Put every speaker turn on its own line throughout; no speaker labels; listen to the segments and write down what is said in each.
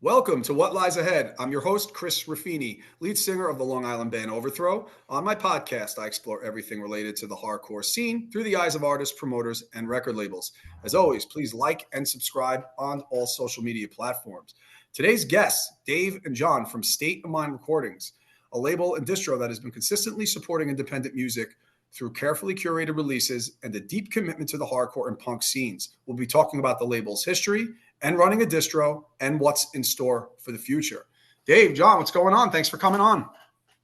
Welcome to What Lies Ahead. I'm your host, Chris Raffini, lead singer of the Long Island band Overthrow. On my podcast, I explore everything related to the hardcore scene through the eyes of artists, promoters, and record labels. As always, please like and subscribe on all social media platforms. Today's guests, Dave and Jon from State of Mind Recordings, a label and distro that has been consistently supporting independent music through carefully curated releases and a deep commitment to the hardcore and punk scenes. We'll be talking about the label's history and running a distro and what's in store for the future. Dave, Jon, what's going on? Thanks for coming on.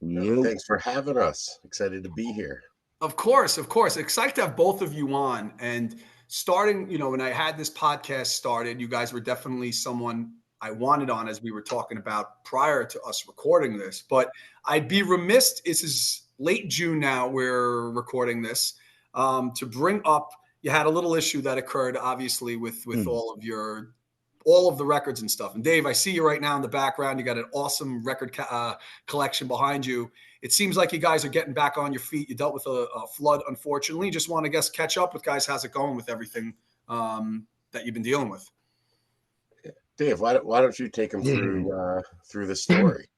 Thanks for having us. Excited to be here.
Of course. Excited to have both of you on. And starting, when I had this podcast started, you guys were definitely someone I wanted on, as we were talking about prior to us recording this. But I'd be remiss, this is late June now, we're recording this, to bring up, you had a little issue that occurred, obviously, with all of the records and stuff. And Dave, I see you right now in the background. You got an awesome record collection behind you. It seems like you guys are getting back on your feet. You dealt with a flood, unfortunately. Just want to catch up with guys. How's it going with everything that you've been dealing with?
Dave, why don't you take them through the story?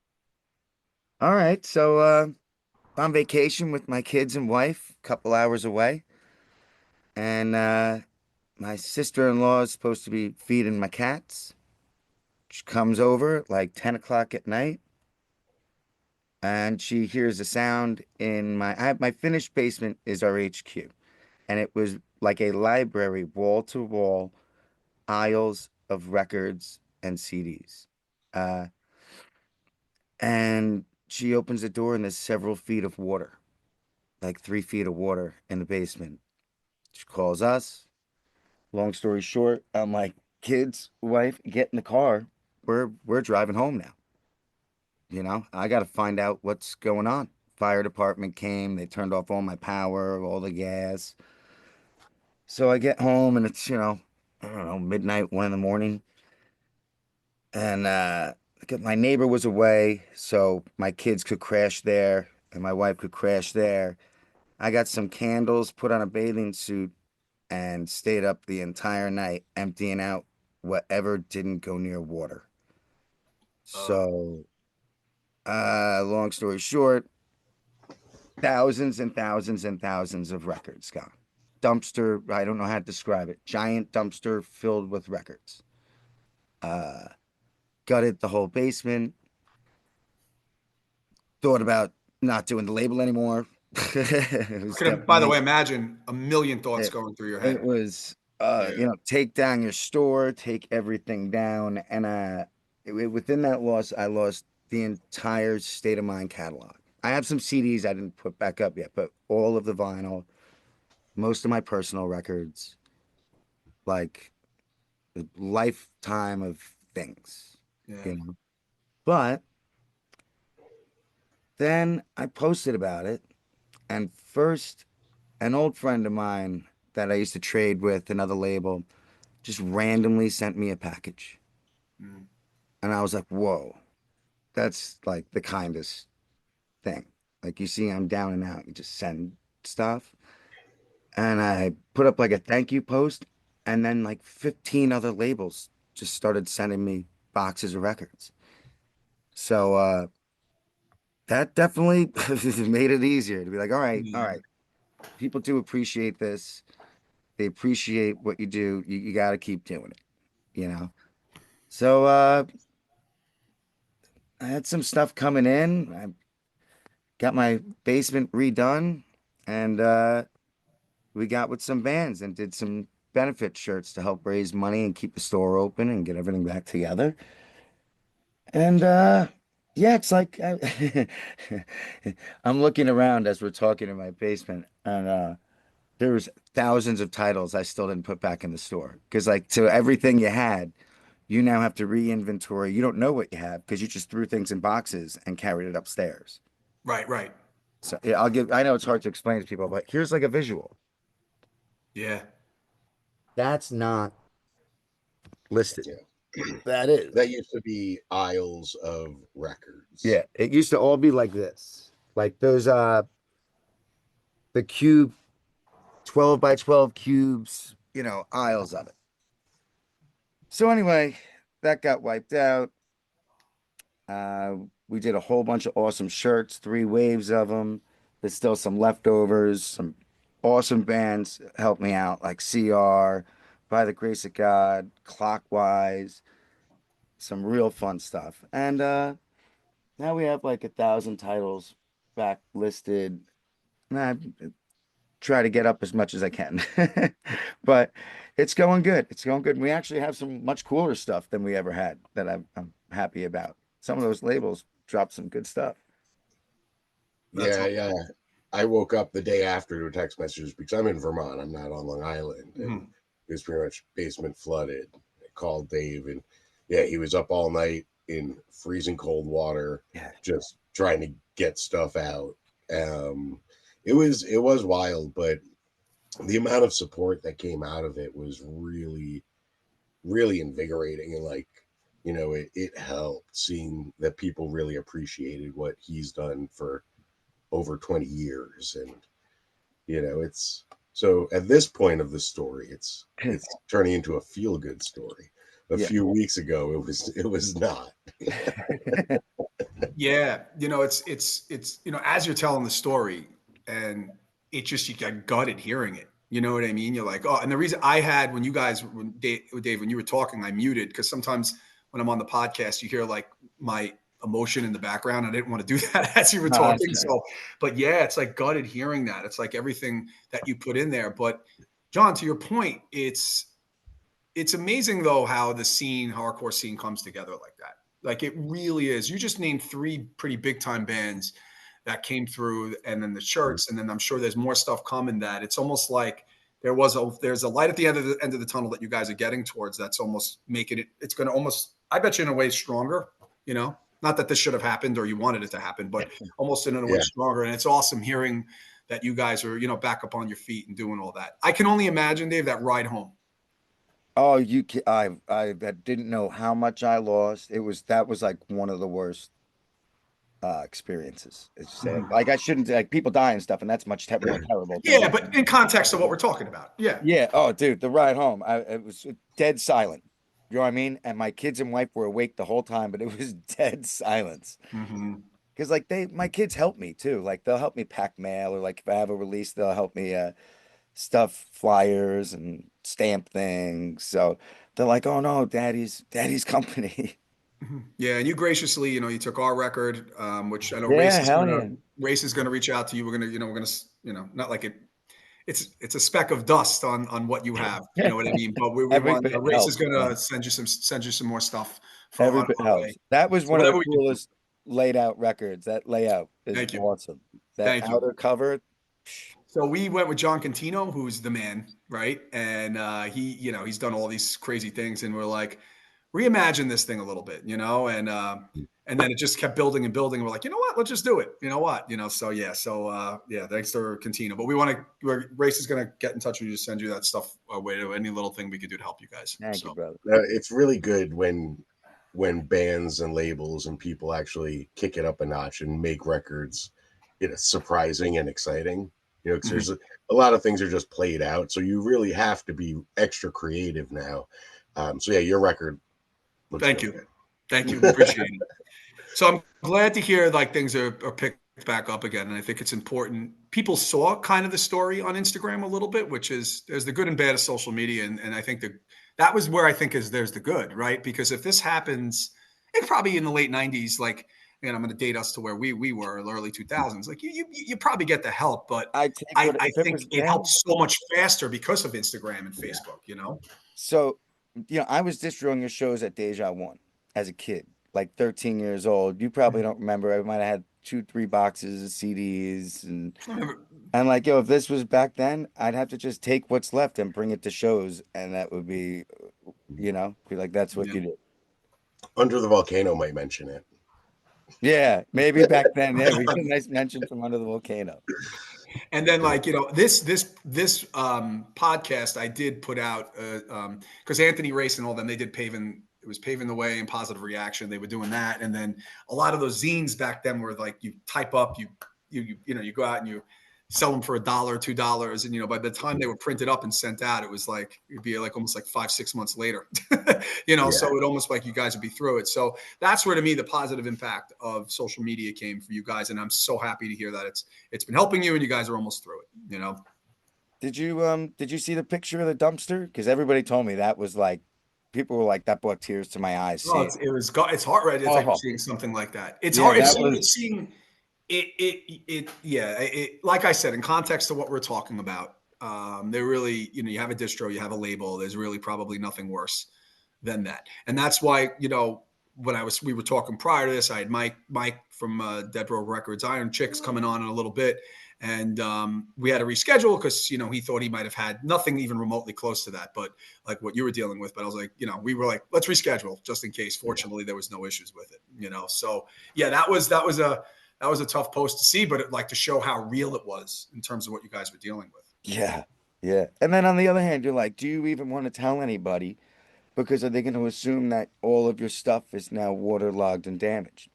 All right. So on vacation with my kids and wife, a couple hours away. And my sister-in-law is supposed to be feeding my cats. She comes over at like 10 o'clock at night. And she hears a sound in my finished basement is our HQ. And it was like a library, wall-to-wall, aisles of records and CDs. And she opens the door and there's several feet of water, like 3 feet of water in the basement. She calls us. Long story short, I'm like, kids, wife, get in the car. We're driving home now. I got to find out what's going on. Fire department came. They turned off all my power, all the gas. So I get home and it's, I don't know, midnight, 1 a.m. And my neighbor was away, so my kids could crash there and my wife could crash there. I got some candles, put on a bathing suit, and stayed up the entire night emptying out whatever didn't go near water. So, long story short, thousands and thousands and thousands of records gone. Dumpster, I don't know how to describe it. Giant dumpster filled with records. Gutted the whole basement. Thought about not doing the label anymore.
By the way, imagine a million thoughts going through your head.
It was, take down your store, take everything down. And within that loss, I lost the entire State of Mind catalog. I have some CDs I didn't put back up yet, but all of the vinyl, most of my personal records, like a lifetime of things, But then I posted about it. And first, an old friend of mine that I used to trade with, another label, just randomly sent me a package. And I was like, whoa, that's like the kindest thing. Like, you see, I'm down and out. You just send stuff. And I put up like a thank you post. And then like 15 other labels just started sending me boxes of records. So, that definitely made it easier to be like, all right. People do appreciate this. They appreciate what you do. You got to keep doing it, So I had some stuff coming in. I got my basement redone, and we got with some bands and did some benefit shirts to help raise money and keep the store open and get everything back together. And yeah, it's like I'm looking around as we're talking in my basement, and there's thousands of titles I still didn't put back in the store because, like, to everything you had, you now have to re-inventory. You don't know what you have because you just threw things in boxes and carried it upstairs.
Right.
So yeah, I know it's hard to explain to people, but here's like a visual.
Yeah.
That's not listed.
Yeah.
That is.
That used to be aisles of records.
Yeah, it used to all be like this. Like those the cube 12 by 12 cubes, aisles of it. So anyway, that got wiped out. We did a whole bunch of awesome shirts, 3 waves of them. There's still some leftovers. Some awesome bands helped me out, like CR, By the Grace of God, Clockwise, some real fun stuff. And now we have like 1,000 titles back listed. And I try to get up as much as I can. But it's going good. It's going good. We actually have some much cooler stuff than we ever had that I'm happy about. Some of those labels dropped some good stuff.
That's
Yeah,
all.
yeah. I woke up the day after to a text message because I'm in Vermont. I'm not on Long Island, and it was pretty much basement flooded. I called Dave, and yeah, he was up all night in freezing cold water,
Yeah.
just trying to get stuff out. Um, it was wild, but the amount of support that came out of it was really, really invigorating, and like, it helped seeing that people really appreciated what he's done for over 20 years. And it's so at this point of the story, it's turning into a feel good story. A
Yeah.
few weeks ago it was not.
Yeah, it's as you're telling the story, and it just you got gutted hearing it. You know what I mean? You're like, oh, and the reason I had when Dave, when you were talking, I muted because sometimes when I'm on the podcast, you hear like my emotion in the background. I didn't want to do that as you were talking. So, but yeah, it's like gutted hearing that. It's like everything that you put in there. But Jon, to your point, it's amazing though how the hardcore scene comes together like that. Like it really is. You just named 3 pretty big time bands that came through, and then the shirts, and then I'm sure there's more stuff coming. That it's almost like there's a light at the end of the tunnel that you guys are getting towards. That's almost making it. It's going to almost, I bet you, in a way stronger. Not that this should have happened or you wanted it to happen, but almost in a way
Yeah.
stronger. And it's awesome hearing that you guys are back up on your feet and doing all that. I can only imagine, Dave, that ride home.
Oh, I didn't know how much I lost. That was like one of the worst experiences. It's sad. Like I shouldn't, like, people die and stuff, and that's much more terrible.
Yeah, but in context of what we're talking about. Yeah.
Yeah. Oh, dude, the ride home, it was dead silent. You know what I mean? And my kids and wife were awake the whole time, but it was dead silence.
Mm-hmm.
Because like my kids help me too. Like they'll help me pack mail, or like if I have a release, they'll help me stuff flyers and stamp things. So they're like, "Oh no, daddy's company."
Yeah, and you graciously, you took our record, which I know
Yeah, hell yeah.
Race is gonna reach out to you. We're gonna, not like it's a speck of dust on what you have. You know what I mean? But we
Every
want
bit
Race is
helps,
gonna
man.
send you some more stuff
Every
on
bit
our way.
helps. That was
So
one of the
whatever we can do.
coolest laid out records. That layout is
Thank you.
awesome. That
Thank you.
outer cover.
So we went with John Contino, who's the man, right? And he's done all these crazy things, and we're like, reimagine this thing a little bit, and then it just kept building and building. We're like, you know what? Let's just do it. You know what? So yeah, thanks to Contino. But Race is gonna get in touch with you to send you that stuff away to any little thing we could do to help you guys.
Thank you, brother.
It's really good when bands and labels and people actually kick it up a notch and make records, surprising and exciting. Because there's a lot of things are just played out, so you really have to be extra creative now. So yeah, your record looks
Thank
really
you.
good.
Thank you. Appreciate it. So I'm glad to hear like things are picked back up again. And I think it's important. People saw kind of the story on Instagram a little bit, which is there's the good and bad of social media. And I think that was where I think there's the good, right? Because if this happens, it probably in the late 90s, like, and I'm going to date us to where we were in the early 2000s. Like you probably get the help, but
I take
I
if it
think
was
it
then.
helps so much faster because of Instagram and Facebook,
So, I was distroing your shows at Deja One as a kid, like 13 years old. You probably don't remember. I might have had 2, 3 boxes of CDs, and like, if this was back then, I'd have to just take what's left and bring it to shows, and that would be, be like, that's what
Yeah.
you do.
Under the Volcano might mention it.
Yeah, maybe back then. Yeah, we get a nice mention from Under the Volcano.
And then this podcast I did put out because Anthony Race and all them, they did it was paving the way and positive reaction. They were doing that. And then a lot of those zines back then were like you type up, you go out and you sell them for $1, $2, and by the time they were printed up and sent out, it'd be like almost like 5, 6 months later. So it almost like you guys would be through it. So that's where, to me, the positive impact of social media came for you guys, and I'm so happy to hear that it's been helping you, and you guys are almost through it.
Did you see the picture of the dumpster? Because everybody told me that was like, people were like, that brought tears to my eyes.
Oh, it's hard, right? It's like
Oh,
seeing something like that. It's
yeah,
hard.
that
It's
was
seeing like I said, in context to what we're talking about, they're really, you have a distro, you have a label. There's really probably nothing worse than that. And that's why, when we were talking prior to this, I had Mike from Dead Row Records, Iron Chicks, coming on in a little bit. And we had to reschedule because, he thought he might have had nothing even remotely close to that, but like what you were dealing with. But I was like, we were like, let's reschedule just in case. Fortunately, there was no issues with it, So yeah, that was a tough post to see, but to show how real it was in terms of what you guys were dealing with.
yeah, yeah. And then on the other hand, you're like, do you even want to tell anybody? Because are they going to assume that all of your stuff is now waterlogged and damaged?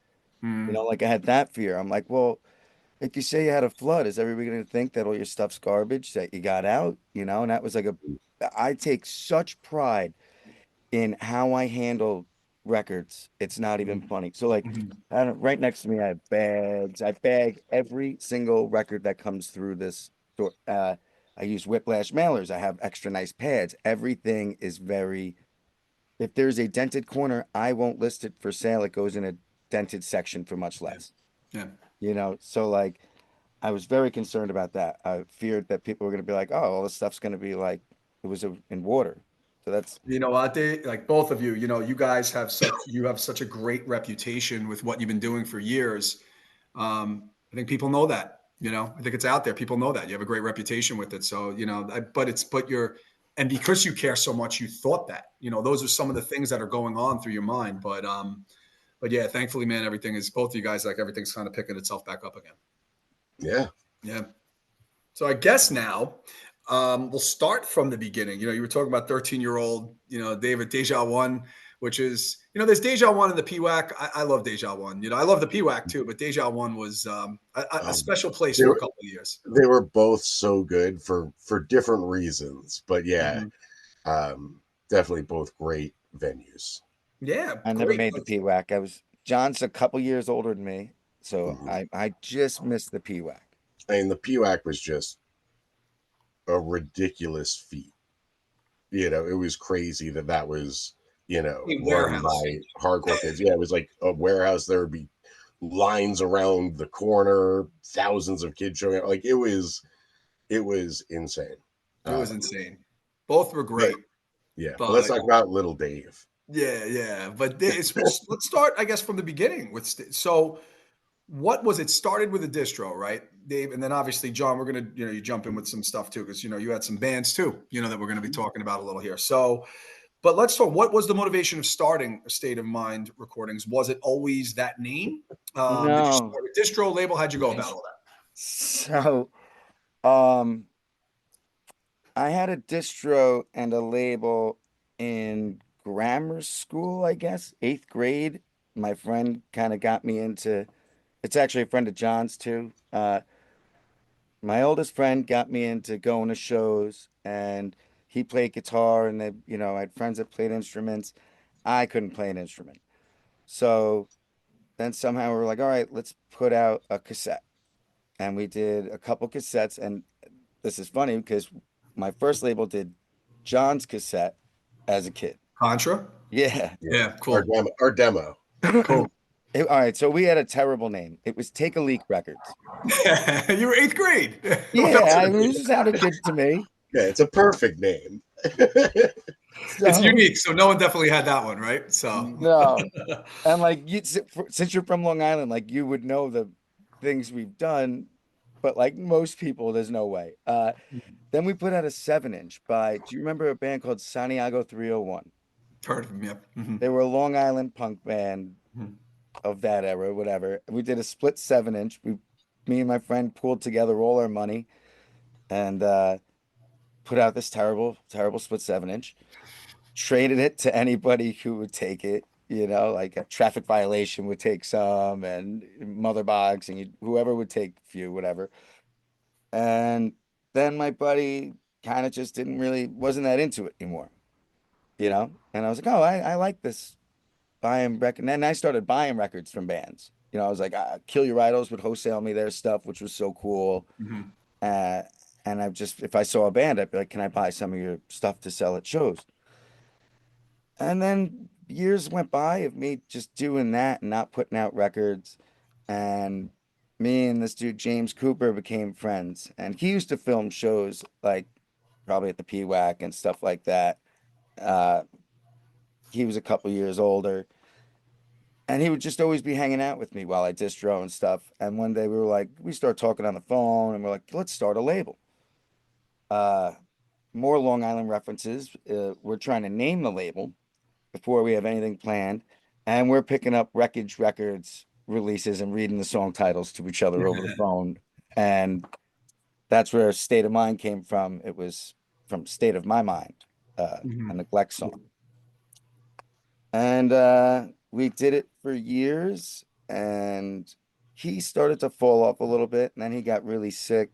Mm.
Like I had that fear. I'm like, well, if you say you had a flood, is everybody going to think that all your stuff's garbage that you got out? And that was like I take such pride in how I handle records. It's not even funny. So like,
Mhm.
right next to me, I have bags. I bag every single record that comes through this door. I use whiplash mailers. I have extra nice pads. Everything is very. If there's a dented corner, I won't list it for sale. It goes in a dented section for much
Yeah.
less.
Yeah.
So like, I was very concerned about that. I feared that people were going to be like, "Oh, all this stuff's going to be like it was in water." So that's
You know what, they like both of you, you guys have such a great reputation with what you've been doing for years. I think people know that, I think it's out there. People know that you have a great reputation with it. So, and because you care so much, you thought that, those are some of the things that are going on through your mind. But yeah, thankfully, man, both of you guys, like everything's kind of picking itself back up again.
Yeah.
Yeah. So I guess now we'll start from the beginning. You were talking about 13-year-old, David Deja One, which is, there's Deja One and the PWAC. I love Deja One. I love the PWAC too, but Deja One was a special place for a couple of years.
They were both so good for different reasons, but yeah,
Mhm.
definitely both great venues.
Yeah,
I never
great.
made the PWAC. John's a couple years older than me, so
Mhm.
I just missed the PWAC.
And the PWAC was just a ridiculous feat. It was crazy that was,
A
run
warehouse.
by hardcore kids. Yeah, it was like a warehouse. There would be lines around the corner, thousands of kids showing up. Like it was insane.
It was
Um,
insane. Both were
but
great,
yeah, but let's
but
talk about Little Dave.
yeah. But let's start, I guess, from the beginning so. What was it? Started with a distro, right, Dave? And then obviously, Jon, we're gonna, you jump in with some stuff too, because you had some bands too, that we're gonna be talking about a little here. So, but let's talk. What was the motivation of starting a State of Mind Recordings? Was it always that name? Did you
No.
start a distro label? How'd you go about all that?
So, um, I had a distro and a label in grammar school, I guess, 8th grade. My friend kind of got me into. It's actually a friend of John's too. My oldest friend got me into going to shows, and he played guitar, and I had friends that played instruments. I couldn't play an instrument. So then somehow we were like, all right, let's put out a cassette. And we did a couple cassettes. And this is funny because my first label did John's cassette as a kid.
Contra.
Yeah.
Yeah,
Yeah,
our
cool,
demo. Our demo.
cool.
All right. So we had a terrible name. It was Take a Leak Records.
You were 8th grade. What else
Yeah.
would
I
it
mean,
be?
it sounded good to me.
Yeah, it's a perfect name.
It's
So,
unique, so no one definitely had that one, right? So,
no. And like since you're from Long Island, like you would know the things we've done, but like most people, there's no way. Then we put out a 7-inch by, do you remember a band called Santiago 301?
heard of him. Yep. Mhm.
They were a Long Island punk band
Mhm.
of that era, whatever. We did a split 7-inch. Me and my friend pooled together all our money and put out this terrible, terrible split 7-inch. Traded it to anybody who would take it. Like a traffic violation would take some, and Mother Box, and whoever would take a few, whatever. And then my buddy kind of just wasn't that into it anymore, you know? And I was like, oh, I like this buying record. And then I started buying records from bands. You know, I was like, Kill Your Idols would wholesale me their stuff, which was so cool.
Mm-hmm.
Uh, and if I saw a band, I'd be like, can I buy some of your stuff to sell at shows? And then years went by of me just doing that and not putting out records. And me and this dude, James Cooper, became friends. And he used to film shows like probably at the PWAC and stuff like that. Uh, he was a couple years older. And he would just always be hanging out with me while I distro and stuff. And one day we started talking on the phone and we're like, let's start a label. Uh, More Long Island references. We're trying to name the label before we have anything planned. And we're picking up Wreckage Records releases and reading the song titles to each other over the phone. And that's where State of Mind came from. It was from State of My Mind, a
Mm-hmm.
Neglect song. And we did it for years. And he started to fall off a little bit. And then he got really sick.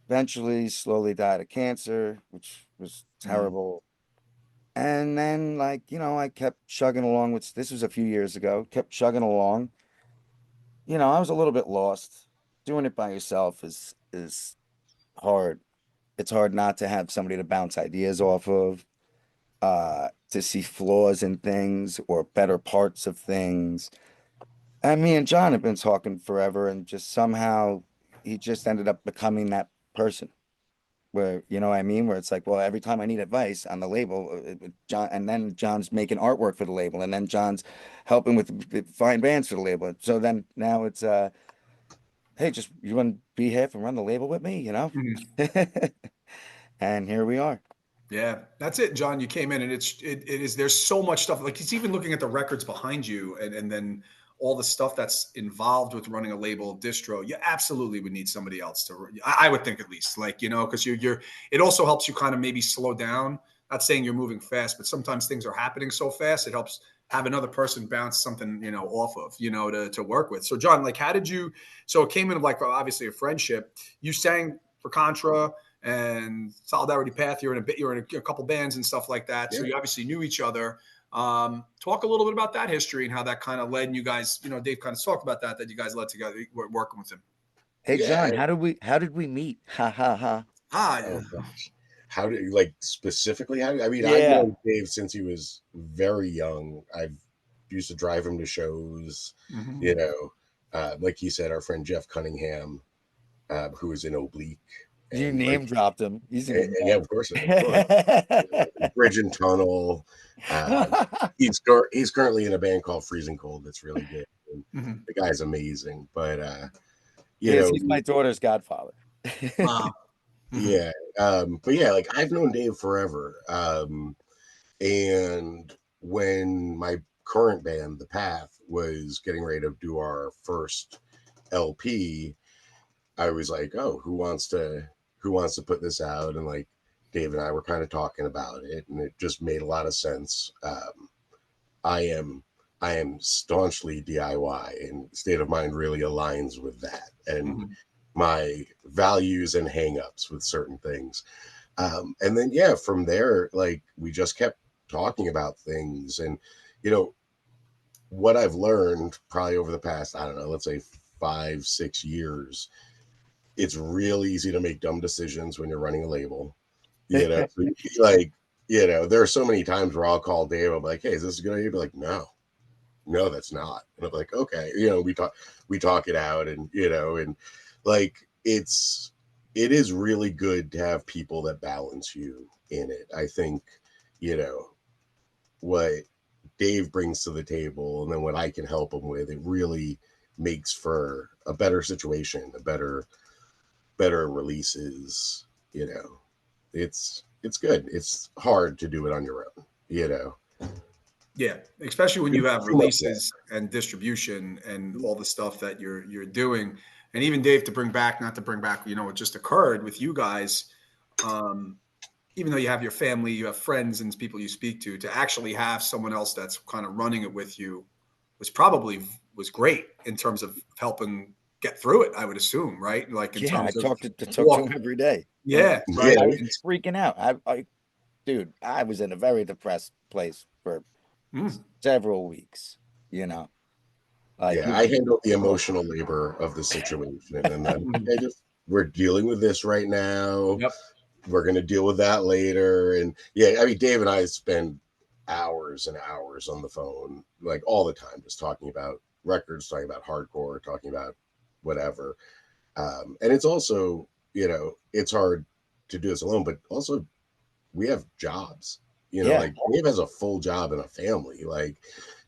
Eventually, slowly died of cancer, which was terrible. And then, like, you know, I kept chugging along with this was a few years ago, kept chugging along. You know, I was a little bit lost. Doing it by yourself is hard. It's hard not to have somebody to bounce ideas off of, to see flaws in things or better parts of things. And me and John have been talking forever, and just somehow he just ended up becoming that person. Where, you know what I mean? Where it's like, well, every time I need advice on the label, John, and then John's making artwork for the label, and then John's helping with find bands for the label. So then now it's, hey, just you want to be here and run the label with me, you know?
Mm-hmm.
And here we are.
Yeah, that's it, John. You came in and it is there's so much stuff. Like it's even looking at the records behind you and then all the stuff that's involved with running a label distro. You absolutely would need somebody else to I would think at least like, you know, because you're it also helps you kind of maybe slow down. Not saying you're moving fast, but sometimes things are happening so fast it helps have another person bounce something, you know, off of, you know, to work with. So John, like how did you so it came in like obviously a friendship. You sang for Contra and Solidarity Path. You're in a couple bands and stuff like that. So
Yeah.
you obviously knew each other. Talk a little bit about that history and how that kind of led. And you guys, you know, Dave kind of talked about that you guys led together working with him.
Hey,
Yeah.
John, how did we meet? Ha ha ha.
Ah, yeah.
Oh gosh. How do you like specifically how I mean, I've
Yeah.
known Dave since he was very young. I've used to drive him to shows,
Mm-hmm.
you know. Like you said, our friend Jeff Cunningham, who is in Oblique,
You
and like
name dropped him. He's a good
and yeah, of course,
guy.
Bridge and Tunnel. He's currently in a band called Freezing Cold. That's really good. And
Mm-hmm.
the guy's amazing. But you
He's,
know,
he's my daughter's godfather.
Wow. Mm-hmm.
yeah. But yeah, like I've known Dave forever. And when my current band, The Path, was getting ready to do our first LP, I was like, oh, who wants to put this out? And like Dave and I were kind of talking about it, and it just made a lot of sense. I am I am staunchly DIY, and State of Mind really aligns with that and
Mm-hmm.
my values and hangups with certain things. And then yeah, from there, like we just kept talking about things, and you know what I've learned probably over the past, I don't know, let's say 5 6 years. It's real easy to make dumb decisions when you're running a label. You know, like, there are so many times where I'll call Dave. I'm like, hey, is this a good idea? He'll be like, no, that's not. And I'm like, okay, we talk it out, and and like it is really good to have people that balance you in it. I think, you know, what Dave brings to the table and then what I can help him with, it really makes for a better situation, a better releases. It's good. It's hard to do it on your own.
Yeah, especially when
Too,
you have
too much work.
releases and distribution and all the stuff that you're doing. And even Dave, to bring back, not to bring back, you know, what just occurred with you guys. Um, Even though you have your family, you have friends and people you speak to actually have someone else that's kind of running it with you was great in terms of helping get through it, I would assume, right? Like in
Yeah, I
terms of
talk to him every day.
yeah,
Like,
right.
I was freaking out. Dude, I was in a very depressed place for
Mm.
several weeks, you know. Like,
Yeah, I handle the emotional labor of the situation, and then
Mhm.
okay, just we're dealing with this right now.
Yep.
We're gonna deal with that later, and yeah, I mean, Dave and I spend hours and hours on the phone, like all the time, just talking about records, talking about hardcore, talking about whatever. And it's also, it's hard to do this alone, but also we have jobs.
yeah,
Like Dave has a full job and a family. Like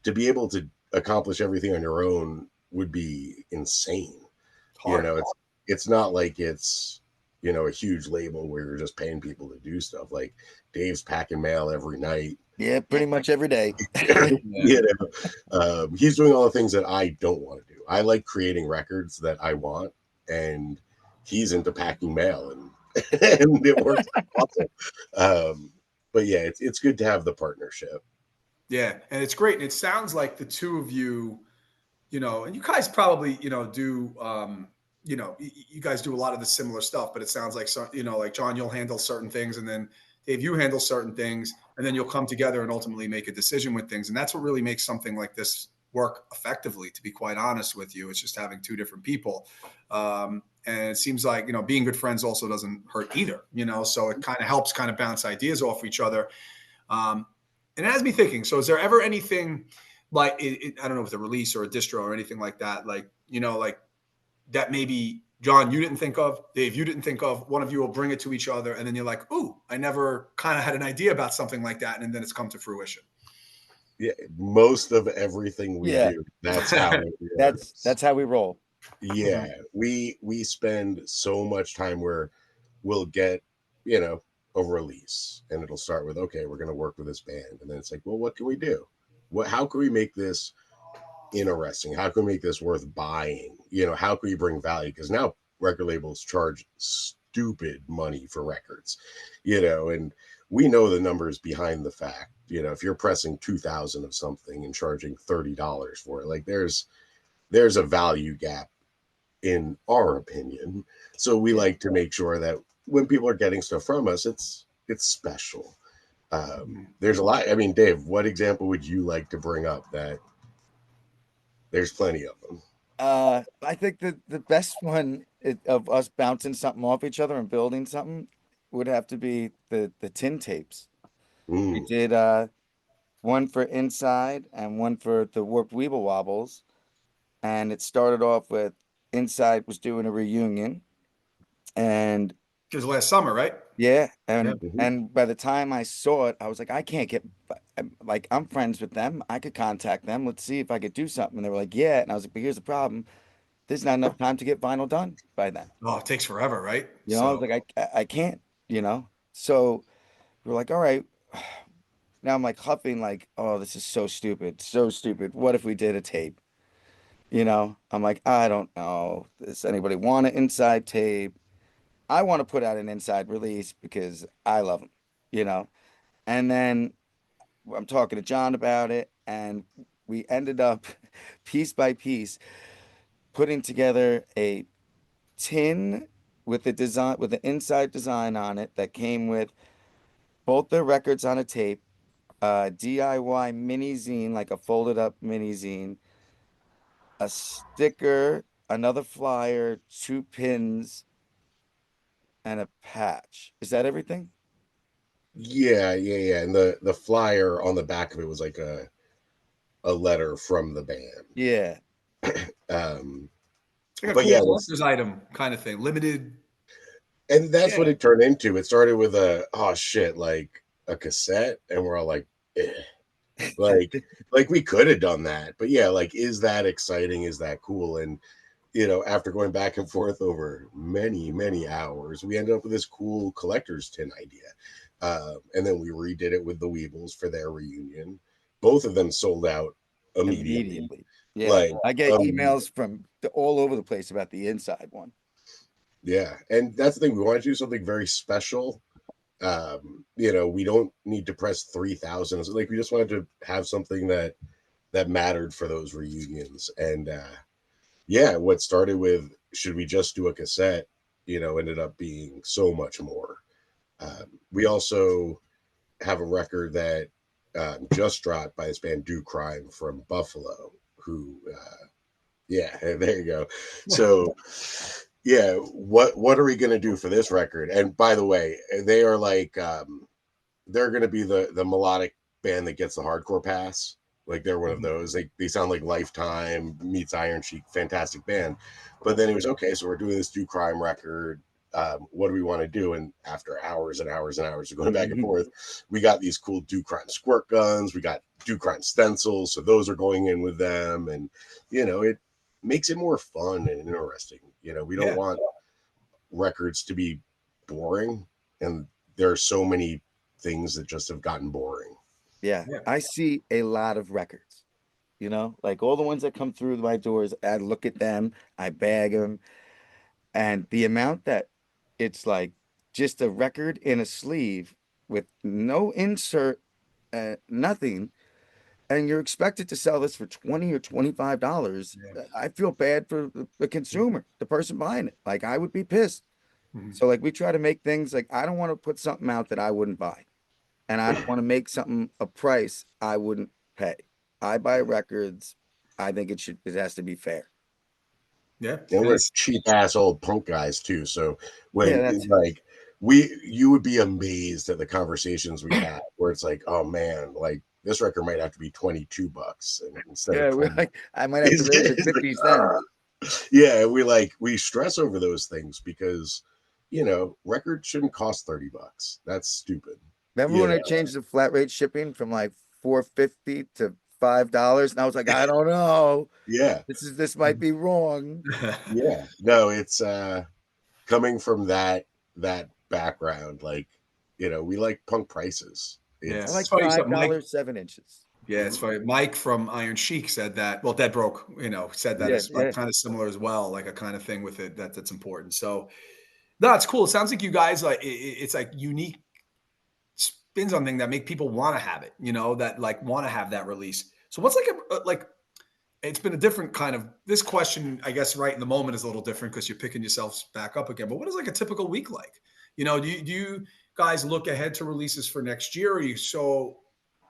to be able to accomplish everything on your own would be insane. You
Hard.
know, it's not like it's a huge label where you're just paying people to do stuff. Like Dave's packing mail every night.
yeah, pretty much every day.
Yeah.
He's doing all the things that I don't want to do. I like creating records that I want, and he's into packing mail, and and it works awesome. But yeah, it's good to have the partnership.
Yeah, and it's great. And it sounds like the two of you, and you guys probably, do, you guys do a lot of the similar stuff, but it sounds like, so, like Jon, you'll handle certain things and then Dave, you handle certain things, and then you'll come together and ultimately make a decision with things. And that's what really makes something like this work effectively, to be quite honest with you. It's just having two different people. And it seems like, being good friends also doesn't hurt either, so it kind of helps kind of bounce ideas off each other. And it has me thinking. So, is there ever anything like I don't know if it's a release or a distro or anything like that, like like that maybe Jon you didn't think of, Dave you didn't think of. One of you will bring it to each other, and then you're like, "Ooh, I never kind of had an idea about something like that," and then it's come to fruition.
Yeah, most of everything we
Yeah,
do, that's how it
that's
works.
how we roll.
Yeah, we spend so much time where we'll get, you know, a release and it'll start with, okay, we're going to work with this band. And then it's like, well, what can we do? How can we make this interesting? How can we make this worth buying? How can we bring value? Because now record labels charge stupid money for records, and we know the numbers behind the fact. If you're pressing 2,000 of something and charging $30 for it, like there's a value gap in our opinion. So we like to make sure that when people are getting stuff from us, it's special. There's a lot. I mean, Dave, what example would you like to bring up? That there's plenty of them.
I think that the best one of us bouncing something off each other and building something would have to be the tin tapes. We
Mm.
did one for Inside and one for the Warped Weeble Wobbles, and it started off with Inside was doing a reunion, and
Because last summer, right?
yeah,
Yeah.
Mhm.
and by the time I saw it, I was like, I can't get like I'm friends with them. I could contact them. Let's see if I could do something. And they were like, yeah, and I was like, but here's the problem. There's not enough time to get vinyl done by then.
Oh, it takes forever, right?
I was
So,
like, I can't, So we're like, all right. Now I'm like huffing, like, oh, this is so stupid, so stupid. What if we did a tape? I'm like, I don't know. Does anybody want an inside tape? I want to put out an inside release because I love them, you know? And then I'm talking to Jon about it, and we ended up piece by piece putting together a tin with the design, with the inside design on it that came with both the records on a tape, DIY mini zine, like a folded up mini zine, a sticker, another flyer, two pins, and a patch. Is that everything?
Yeah. And the flyer on the back of it was like a letter from the band.
Yeah.
Um,
it's like a
but
cool
yeah,
collector's item kind of thing. Limited.
and that's what
Yeah.
it turned into. It started with a oh shit, like a cassette, and we're all like, eh. like we could have done that, but yeah, like is that exciting? Is that cool? And after going back and forth over many hours, we ended up with this cool collector's tin idea. And then we redid it with the Weebles for their reunion. Both of them sold out immediately.
Immediately. Yeah.
Like,
I get emails from all over the place about the inside one.
yeah. And that's the thing. We want to do something very special. We don't need to press 3,000. Like, we just wanted to have something that mattered for those reunions. And yeah, what started with should we just do a cassette, ended up being so much more. We also have a record that just dropped by this band Do Crime from Buffalo, who, yeah, there you go. So, yeah, what are we gonna do for this record? And by the way, they are like they're gonna be the melodic band that gets the hardcore pass. Like they're one of those. They sound like Lifetime meets Iron Sheik, fantastic band. But then it was okay. So we're doing this Do Crime record. What do we want to do? And after hours and hours and hours of going back and forth, we got these cool Do Crime squirt guns. We got Do Crime stencils. So those are going in with them, and it makes it more fun and interesting. We don't want records to be boring, and there are so many things that just have gotten boring.
Yeah, I see a lot of records, like all the ones that come through my doors. I look at them, I bag them, and the amount that it's like just a record in a sleeve with no insert, nothing, and you're expected to sell this for $20 or $25. I feel bad for the consumer, the person buying it. Like I would be pissed. So like we try to make things like I don't want to put something out that I wouldn't buy. And I don't want to make something a price I wouldn't pay. I buy records. I think it has to be fair.
Yeah.
And we're cheap ass old punk guys too. So when
that's
like you would be amazed at the conversations we had where it's like, oh man, like this record might have to be $22 instead of 20.
We're like, I might have to raise it 50 cents.
Yeah, we stress over those things because records shouldn't cost $30. That's stupid.
Remember when I changed the flat rate shipping from like $4.50 to $5? And I was like, I don't know.
Yeah.
This might be wrong.
Yeah. No, it's coming from that background, like, we like punk prices.
I like $5 7 inches.
Yeah, it's funny. Mike from Iron Sheik said that. Well, Dead Broke, said that it's like kind of similar as well, like a kind of thing with it that's important. So, no, it's cool. It sounds like you guys like it's like unique spins on things that make people want to have it. That like want to have that release. So, what's like it's been a different kind of this question, I guess, right in the moment is a little different because you're picking yourselves back up again. But what is like a typical week like? Do you guys look ahead to releases for next year? Or are you so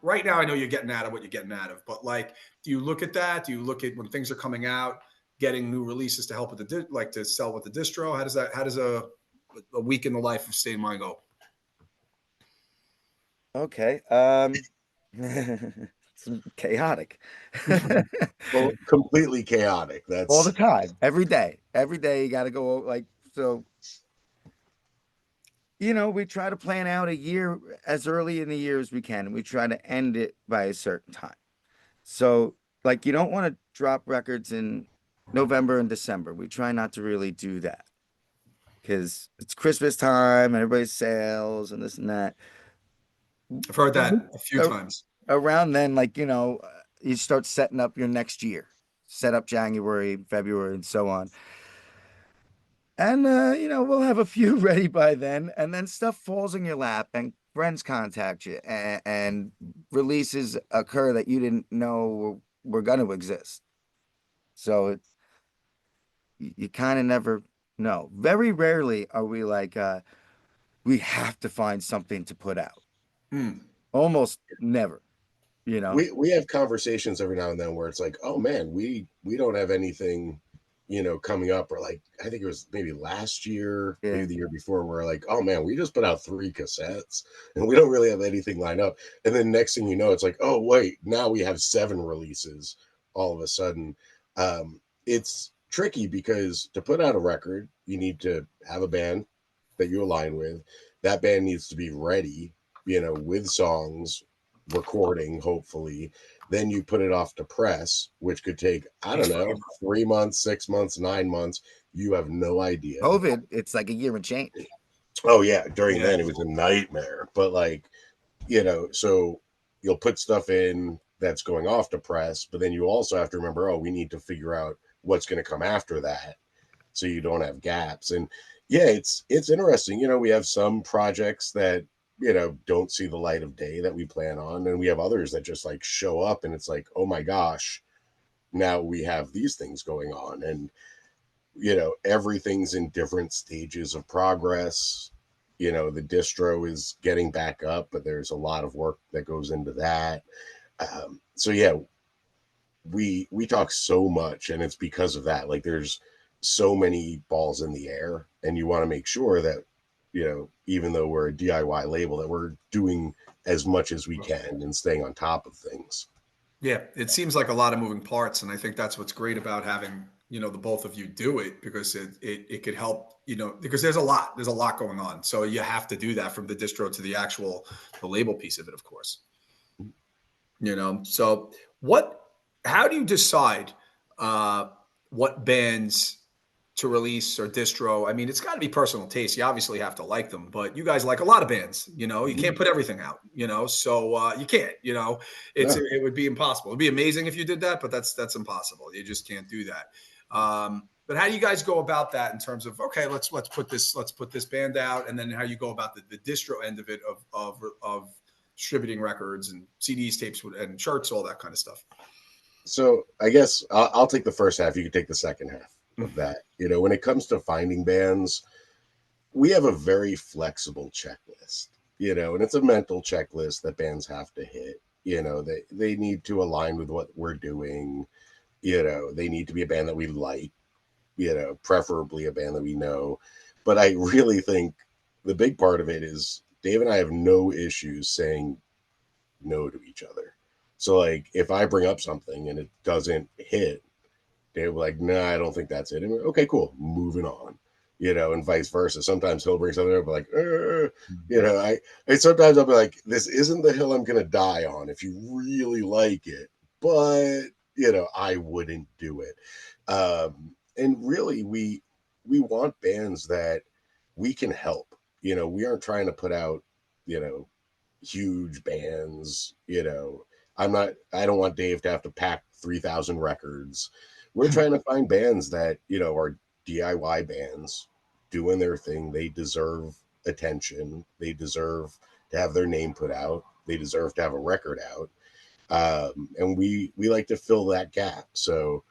right now? I know you're getting out of what you're getting out of, but like, do you look at that? Do you look at when things are coming out, getting new releases to help with like to sell with the distro? How does a week in the life of Stay in Mind go?
Okay. It's chaotic.
Well, completely chaotic. That's
all the time, every day. Every day you got to go like so. We try to plan out a year as early in the year as we can, and we try to end it by a certain time. So, like, you don't want to drop records in November and December. We try not to really do that because it's Christmas time and everybody's sales and this and that.
I've heard that a few times.
Around then, like, you start setting up your next year, set up January, February, and so on. And, we'll have a few ready by then. And then stuff falls in your lap and friends contact you and releases occur that you didn't know were going to exist. So you kind of never know. Very rarely are we like, we have to find something to put out. Almost never.
We have conversations every now and then where it's like, oh man, we don't have anything coming up, or like I think it was maybe last year, maybe the year before, where like, oh man, we just put out 3 cassettes and we don't really have anything lined up. And then next thing you know, it's like, oh wait, now we have 7 releases all of a sudden. It's tricky because to put out a record, you need to have a band that you align with. That band needs to be ready, with songs, recording, hopefully. Then you put it off to press, which could take, I don't know, 3 months, 6 months, 9 months. You have no idea.
COVID, it's like a year and change.
Oh, yeah. During then, it was a nightmare. But, like, so you'll put stuff in that's going off to press, but then you also have to remember, we need to figure out what's going to come after that so you don't have gaps. And, yeah, it's interesting. We have some projects that don't see the light of day that we plan on. And we have others that just like show up and it's like, oh my gosh, now we have these things going on, and everything's in different stages of progress. The distro is getting back up, but there's a lot of work that goes into that. So yeah, we talk so much, and it's because of that. Like, there's so many balls in the air, and you want to make sure that even though we're a DIY label, that we're doing as much as we can and staying on top of things.
Yeah, it seems like a lot of moving parts, and I think that's what's great about having the both of you do it, because it could help, because there's a lot going on, so you have to do that from the distro to the label piece of it, of course. So how do you decide what bands to release or distro? I mean, it's got to be personal taste. You obviously have to like them, but you guys like a lot of bands. You can't put everything out. So you can't.
No.
It would be impossible. It'd be amazing if you did that, but that's impossible. You just can't do that. But how do you guys go about that in terms of, okay, let's put this band out, and then how you go about the distro end of it, of distributing records and CDs, tapes, and shirts, all that kind of stuff?
So I guess I'll take the first half. You can take the second half of that. When it comes to finding bands, we have a very flexible checklist, and it's a mental checklist that bands have to hit. They need to align with what we're doing. They need to be a band that we like, preferably a band that we know. But I really think the big part of it is Dave and I have no issues saying no to each other. So, like, if I bring up something and it doesn't hit, Dave will be like, "Nah, I don't think that's it." And okay, cool, moving on. And vice versa. Sometimes he'll bring something up, like, I sometimes I'll be like, "This isn't the hill I'm gonna die on if you really like it," but I wouldn't do it. And really, we want bands that we can help. We aren't trying to put out, huge bands. I don't want Dave to have to pack 3,000 records. We're trying to find bands that, are DIY bands doing their thing. They deserve attention. They deserve to have their name put out. They deserve to have a record out. And we like to fill that gap. So,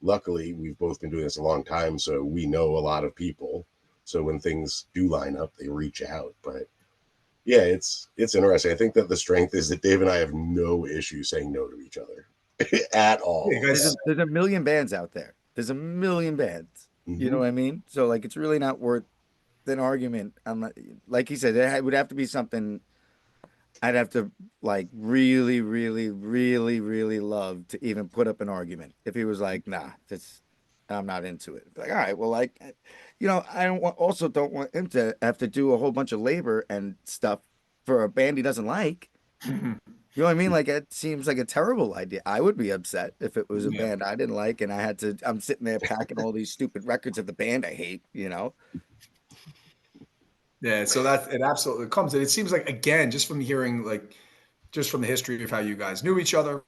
luckily we've both been doing this a long time, so we know a lot of people. So when things do line up, they reach out. But yeah, it's interesting. I think that the strength is that Dave and I have no issue saying no to each other at all.
Yeah, you guys,
There's a million bands out there. There's a million bands. You know what I mean? So like, it's really not worth an argument. Like he said, it would have to be something I'd have to like really, really, really, really love to even put up an argument. If he was like, nah, I'm not into it. Like, all right, well, like, also don't want him to have to do a whole bunch of labor and stuff for a band he doesn't like. You know what I mean? Like, it seems like a terrible idea. I would be upset if it was a
yeah.
band I didn't like and I'm sitting there packing all these stupid records of the band I hate.
Yeah, so that it absolutely comes. And it seems like, again, just from hearing, like, just from the history of how you guys knew each other,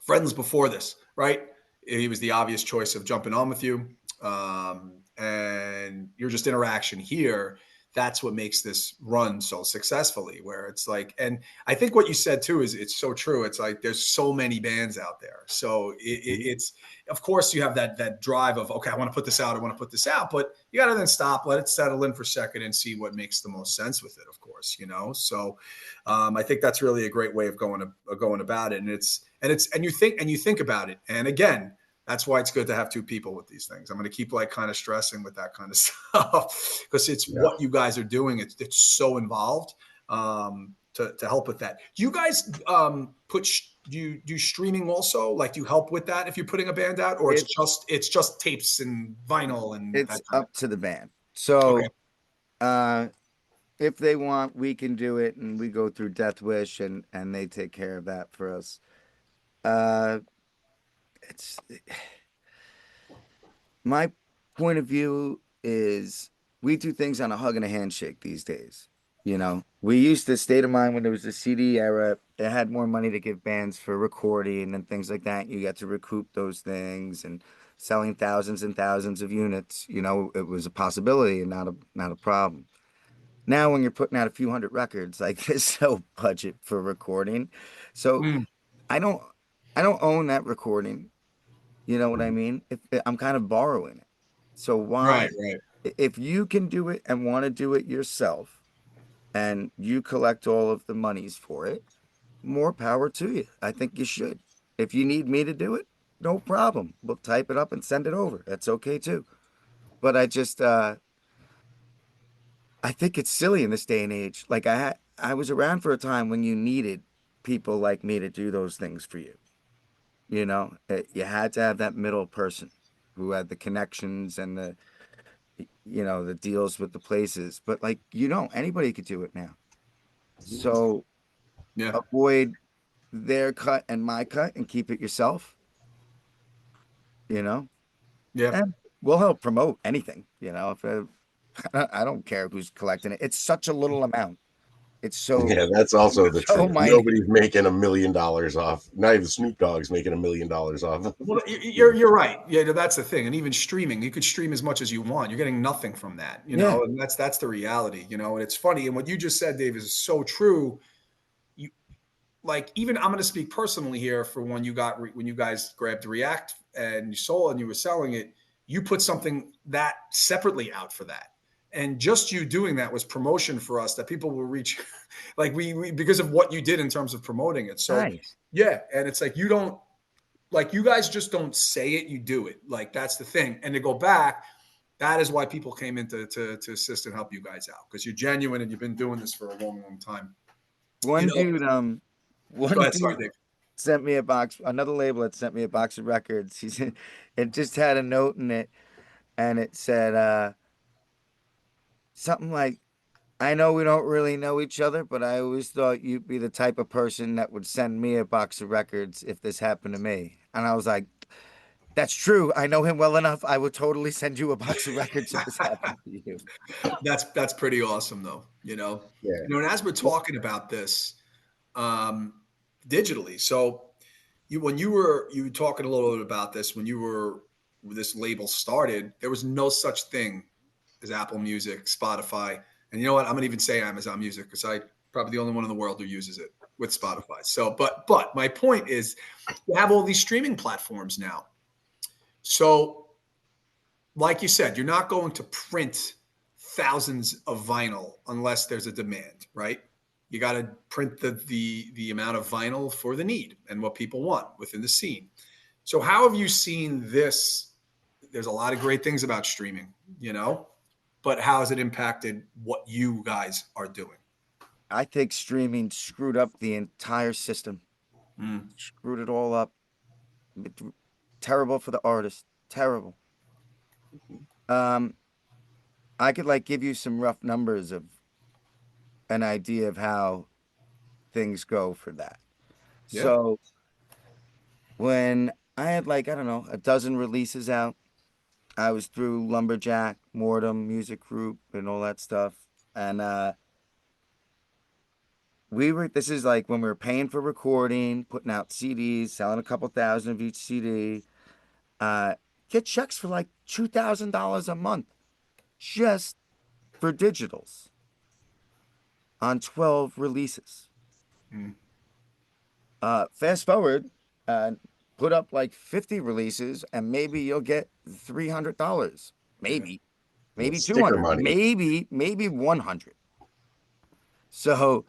friends before this, right? He was the obvious choice of jumping on with you. And your just interaction here, that's what makes this run so successfully, where it's like, and I think what you said too is it's so true. It's like there's so many bands out there. So it's, of course, you have that drive of, okay, I want to put this out. I want to put this out, but you got to then stop, let it settle in for a second and see what makes the most sense with it, of course, So I think that's really a great way of going about it. And you think about it. And again, that's why it's good to have two people with these things. I'm going to keep like kind of stressing with that kind of stuff, because it's what you guys are doing. It's so involved, to help with that. Do you guys do you do streaming also? Like, do you help with that if you're putting a band out, or it's just tapes and vinyl and that
It's
kind
up to the band. So,
Okay.
if they want, we can do it, and we go through Death Wish, and they take care of that for us. Uh, it's My point of view is we do things on a hug and a handshake these days. We used to State of Mind when there was the CD era. It had more money to give bands for recording and things like that. You got to recoup those things, and selling thousands and thousands of units. It was a possibility and not a problem. Now, when you're putting out a few hundred records, like, there's no budget for recording. So
Mm.
I don't. I don't own that recording. You know what I mean? If I'm kind of borrowing it. So
Right,
why,
right.
if you can do it and want to do it yourself and you collect all of the monies for it, more power to you. I think you should. If you need me to do it, no problem. We'll type it up and send it over. That's okay too. But I think it's silly in this day and age. Like I was around for a time when you needed people like me to do those things for you. You know, you had to have that middle person who had the connections and the deals with the places. But like, anybody could do it now. So
Yeah,
avoid their cut and my cut and keep it yourself, you know,
yeah.
and we'll help promote anything, if I don't care who's collecting it. It's such a little amount. It's so,
Yeah, that's also the
so
truth.
minute.
Nobody's making $1 million off. Not even Snoop Dogg's making $1 million off.
Well, you're right. Yeah, that's the thing. And even streaming, you could stream as much as you want. You're getting nothing from that,
Yeah.
and that's the reality, And it's funny. And what you just said, Dave, is so true. You like even I'm going to speak personally here for when you guys grabbed React and you sold and you were selling it, you put something that separately out for that. And just you doing that was promotion for us that people will reach like we because of what you did in terms of promoting it. So
Nice.
yeah, and it's like you guys just don't say it, you do it. Like that's the thing. And to go back, that is why people came in to assist and help you guys out because you're genuine and you've been doing this for a long, long time. You
One
know,
dude,
go
one
ahead. Sorry,
dude
Dave.
sent me a box. Another label had sent me a box of records. He said it just had a note in it, and it said something like, "I know we don't really know each other, but I always thought you'd be the type of person that would send me a box of records if this happened to me." And I was like, "That's true. I know him well enough. I would totally send you a box of records if this happened to you."
That's pretty awesome, though.
Yeah.
And as we're
Well,
talking about this um, digitally, so you were talking a little bit about this when this label started. There was no such thing as Apple Music, Spotify, and you know what? I'm gonna even say Amazon Music because I probably the only one in the world who uses it with Spotify. So, but my point is, you have all these streaming platforms now. So like you said, you're not going to print thousands of vinyl unless there's a demand, right? You got to print the amount of vinyl for the need and what people want within the scene. So how have you seen this? There's a lot of great things about streaming, but how has it impacted what you guys are doing?
I think streaming screwed up the entire system,
Mm,
screwed it all up. It- Terrible for the artist. Terrible. Um, I could like give you some rough numbers of an idea of how things go for that.
yeah,
So when I had like, I don't know, a dozen releases out, I was through Lumberjack, Mortem, Music Group, and all that stuff. And this is like when we were paying for recording, putting out CDs, selling a couple thousand of each CD, uh, get checks for like $2,000 a month just for digitals on 12 releases.
mm,
Fast forward, uh, put up like 50 releases, and maybe you'll get $300.
yeah,
Maybe,
Well,
maybe
sticker
200,
money.
maybe 100. So,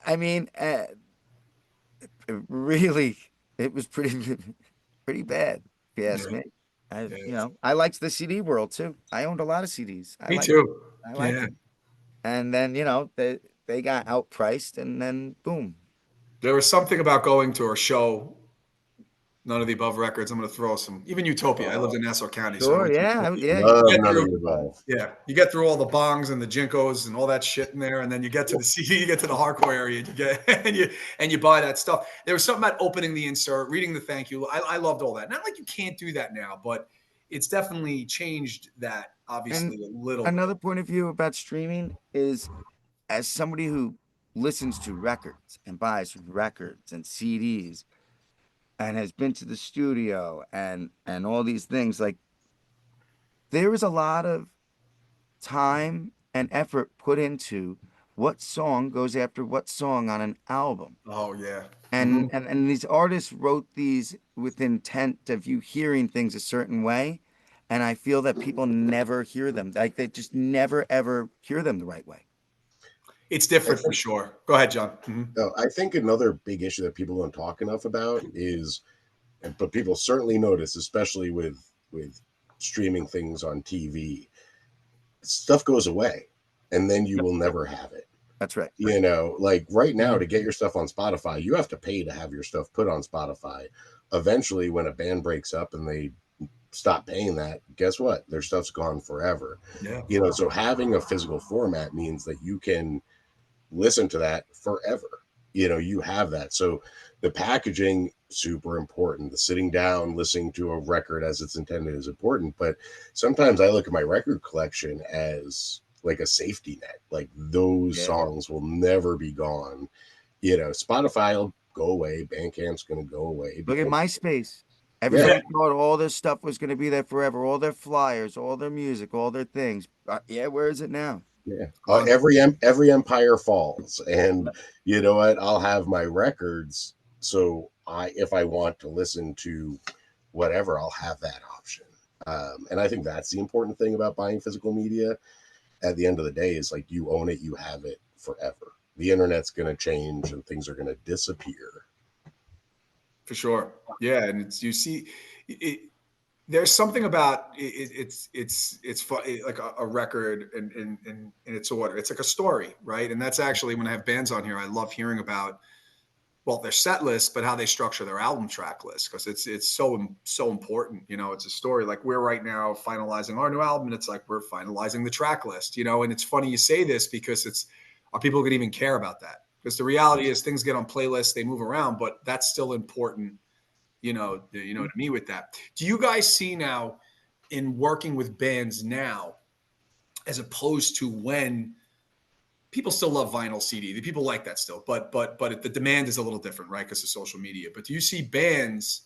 I mean, really, it was pretty, pretty bad, if you ask
yeah,
me. I,
yeah.
you know, I liked the CD world too. I owned a lot of CDs.
Me too.
I liked
Yeah,
them. And then, they got outpriced, and then boom.
there was something about going to a show. None of the above records. I'm going to throw some. Even Utopia. I lived in Nassau County, so I
Sure,
went to
yeah,
Utopia.
yeah.
Love
You get
none of
through,
the above.
yeah, you get through all the bongs and the jinkos and all that shit in there, and then you get to the CD, you get to the hardcore area, and you get and you buy that stuff. There was something about opening the insert, reading the thank you. I loved all that. Not like you can't do that now, but it's definitely changed that
And
obviously a little bit.
another point of view about streaming is, as somebody who listens to records and buys records and CDs and has been to the studio and all these things, like there is a lot of time and effort put into what song goes after what song on an album.
Oh yeah.
And,
Mhm.
and these artists wrote these with intent of you hearing things a certain way. And I feel that people never hear them. Like they just never ever hear them the right way.
It's
I
different for
think,
sure. Go ahead, John. Mhm.
I think another big issue that people don't talk enough about is, but people certainly notice, especially with streaming things on TV, stuff goes away, and then you
Yep.
will never have it.
That's right.
Like right now,
Mhm.
to get your stuff on Spotify, you have to pay to have your stuff put on Spotify. Eventually, when a band breaks up and they stop paying that, guess what? Their stuff's gone forever.
Yeah.
So having a physical format means that you can listen to that forever. You have that. So the packaging, super important. The sitting down, listening to a record as it's intended is important. But sometimes I look at my record collection as like a safety net. Like those
Yeah.
songs will never be gone. Spotify will go away. Bandcamp's going to go away
Look at
because,
MySpace.
yeah,
Everybody thought all their stuff was going to be there forever, all their flyers, all their music, all their things. Yeah, where is it now?
yeah.
Gone.
Every empire falls, and you know what? I'll have my records. So if I want to listen to whatever, I'll have that option. And I think that's the important thing about buying physical media. At the end of the day, is like you own it, you have it forever. The internet's going to change, and things are going to disappear.
For sure. Yeah, and it's you see it, there's something about it's like a record and it's order. It's like a story, right? And that's actually when I have bands on here, I love hearing about well their set list, but how they structure their album track list because it's so important. It's a story. Like we're right now finalizing our new album, and it's like we're finalizing the track list. And it's funny you say this because it's are people going to even care about that? Because the reality is things get on playlists, they move around, but that's still important to me with that. Do you guys see now in working with bands now, as opposed to when people still love vinyl CD, the people like that still, but the demand is a little different, right? Because of social media. But do you see bands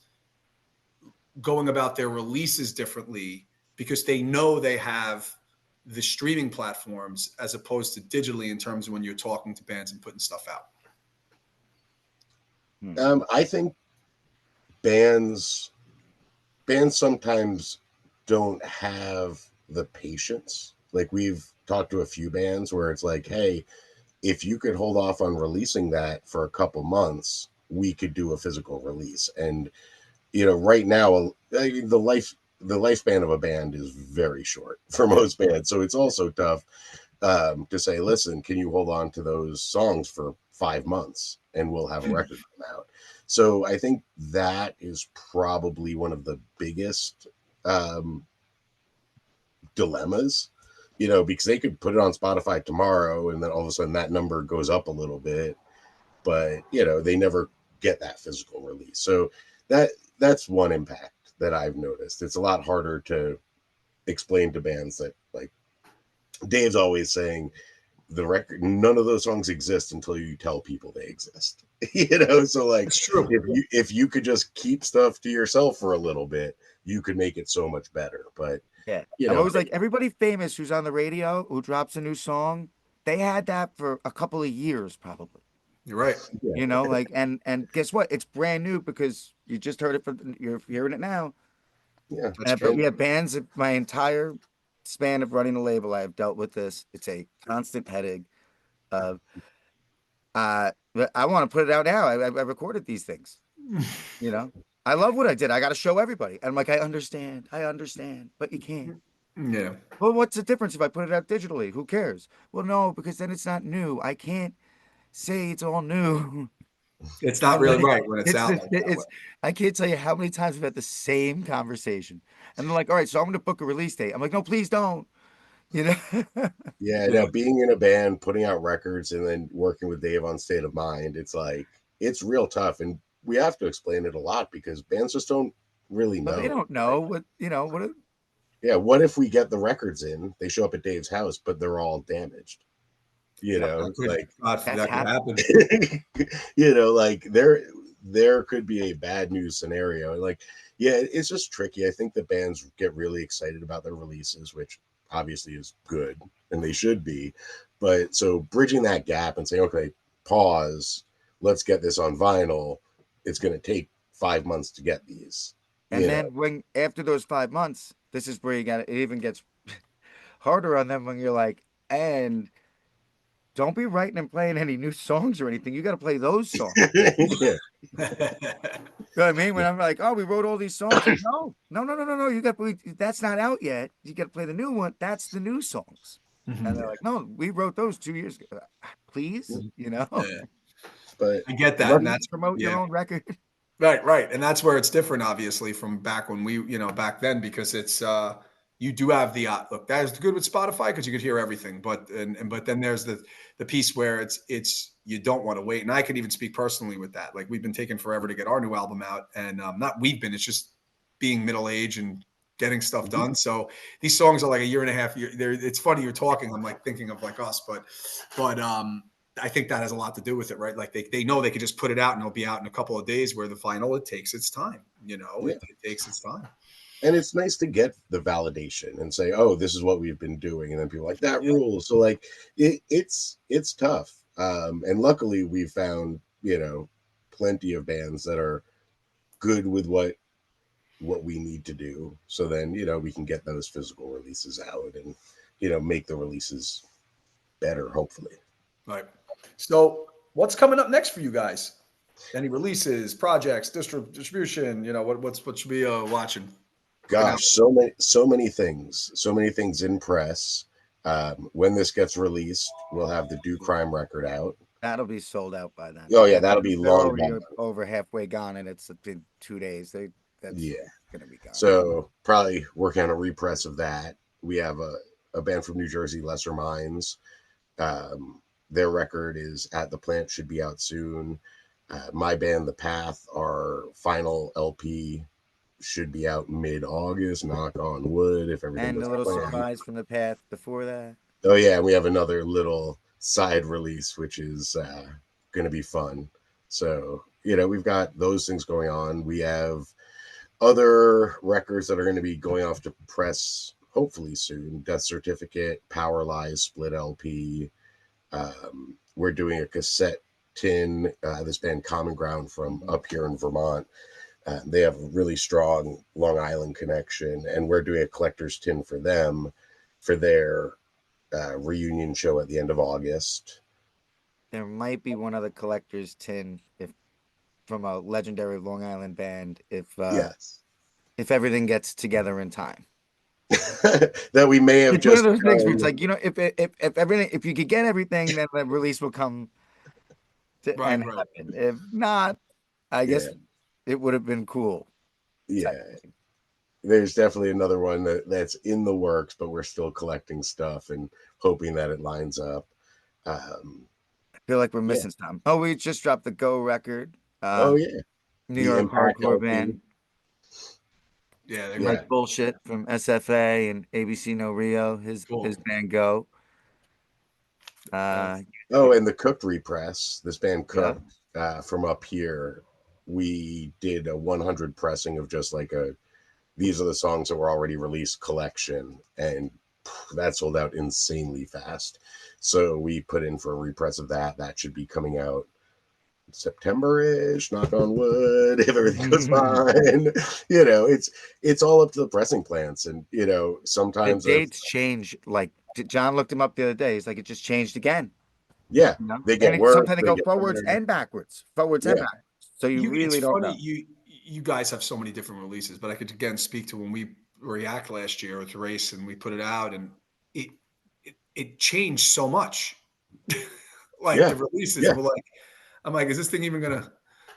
going about their releases differently because they know they have the streaming platforms as opposed to digitally in terms of when you're talking to bands and putting stuff out?
I think bands bands sometimes don't have the patience. Like we've talked to a few bands where it's like, hey, if you could hold off on releasing that for a couple months, we could do a physical release. And right now, the lifespan of a band is very short for most bands, so it's also tough to say, listen, can you hold on to those songs for 5 months and we'll have a record come out? So I think that is probably one of the biggest um, dilemmas, because they could put it on Spotify tomorrow and then all of a sudden that number goes up a little bit, but they never get that physical release. So that's one impact that I've noticed. It's a lot harder to explain to bands that, like Dave's always saying, the record, none of those songs exist until you tell people they exist. So like
It's true.
if you could just keep stuff to yourself for a little bit, you could make it so much better. But
Yeah.
you
I'm
know
always like, everybody famous who's on the radio, who drops a new song, they had that for a couple of years, probably.
You're right.
yeah,
Like, and guess what? It's brand new because you just heard it you're hearing it now.
yeah,
That's
But
true.
we have bands, my entire span of running a label, I have dealt with this. It's a constant headache of, but I want to put it out now. I recorded these things, you know? I love what I did. I got to show everybody. And I'm like, I understand, but you can't.
Yeah.
Well, what's the difference if I put it out digitally? Who cares? Well, no, because then it's not new. I can't say it's all new.
It's not
I'm
really
like,
right when it's out like that way.
it's, I can't tell you how many times we've had the same conversation. And they're like, all right, so I'm going to book a release date. I'm like, no, please don't. You know?
yeah.
Yeah.
Now being in a band, putting out records, and then working with Dave on State of Mind, it's like it's real tough, and we have to explain it a lot because bands just don't really
But they
know.
don't know what, what,
Yeah, what if we get the records in, they show up at Dave's house, but they're all damaged?
yep,
Like
that's
That could
happened.
happen.
like there could be a bad news scenario. And like, yeah, it's just tricky. I think the bands get really excited about their releases, which obviously is good and they should be. But so bridging that gap and saying, okay, pause, let's get this on vinyl. It's going to take 5 months to get these.
And
You know,
then when after those 5 months, this is where you got it even gets harder on them when you're like, and don't be writing and playing any new songs or anything. You got to play those songs.
yeah,
You know what I mean? When I'm like, oh, we wrote all these songs. Like, no, no, no, no, no, no. You got to that's not out yet. You got to play the new one. That's the new songs. And they're
Mhm.
like, no, we wrote those 2 years ago. Please, you know,
Yeah,
but
I get that, and
please
that's
promote your
yeah.
own record.
Right, and that's where it's different, obviously, from back when we, back then, because it's you do have the look. That is good with Spotify because you could hear everything, but then there's the piece where it's you don't want to wait, and I can even speak personally with that. Like we've been taking forever to get our new album out, and not we've been. It's just being middle age and getting stuff done. So these songs are like a year and a half. It's funny you're talking. I'm like thinking of like us, but I think that has a lot to do with it, right? Like they know they could just put it out and it'll be out in a couple of days, where the final, it takes its time,
yeah.
it takes its time.
And it's nice to get the validation and say, oh, this is what we've been doing. And then people are like, that
Yeah.
rules. So like it's tough. And luckily we found, plenty of bands that are good with what we need to do. So then, we can get those physical releases out and, make the releases better, hopefully.
Right. So what's coming up next for you guys? Any releases, projects, distribution? What should we watching, looking out
Gosh, so many things in press. When this gets released, we'll have the Do Crime record out.
That'll be sold out by then.
Oh yeah, that'll be
They're
long
already
gone.
over halfway gone, and it's been 2 days. That's
Yeah.
gonna be gone.
So probably working on a repress of that. We have a band from New Jersey, Lesser Minds. Their record is At the Plant, should be out soon. My band, The Path, our final LP should be out mid-August. Knock on wood, if everything
And
goes
a
to
little
plan.
surprise from the path before that.
Oh yeah, and we have another little side release, which is going to be fun. So we've got those things going on. We have other records that are going to be going off to press hopefully soon. Death Certificate, Power Lies split LP. We're doing a cassette tin. This band Common Ground from up here in Vermont. They have a really strong Long Island connection, and we're doing a collector's tin for them for their reunion show at the end of August.
There might be one other collector's tin if from a legendary Long Island band
Yes.
if everything gets together in time.
That we may have
It's one of
just
those things where
done.
it's like, if everything, if you could get everything, then the release will come
Right,
and
right.
happen. If not, I
Yeah,
guess it would have been cool.
yeah. There's definitely another one that's in the works, but we're still collecting stuff and hoping that it lines up. Um,
I feel like we're
yeah.
missing some. Oh, we just dropped the Go record.
Oh yeah.
New
The
York
Impact
hardcore
LP.
band.
Yeah, they're
Yeah.
great.
Mike Bullshit from SFA and ABC No Rio, his
Cool.
band Go. Uh,
Oh, and the Cooked repress. This band
yeah.
Cooked from up here. We did a 100 pressing of just like these are the songs that were already released collection, and that sold out insanely fast. So we put in for a repress of that. That should be coming out September-ish, knock on wood, if everything goes fine. It's all up to the pressing plants. And
The
sometimes
dates change. Like John looked him up the other day. He's like, it just changed again.
yeah,
You know?
they get
And
worse,
sometimes they
they
go
get
forwards
better.
and backwards, forwards and
Yeah.
backwards. So you
It's
really don't
funny
know.
you guys have so many different releases, but I could again speak to when we react last year with the race and we put it out, and it changed so much. Like
Yeah.
the releases,
Yeah.
I'm like, is this thing even gonna?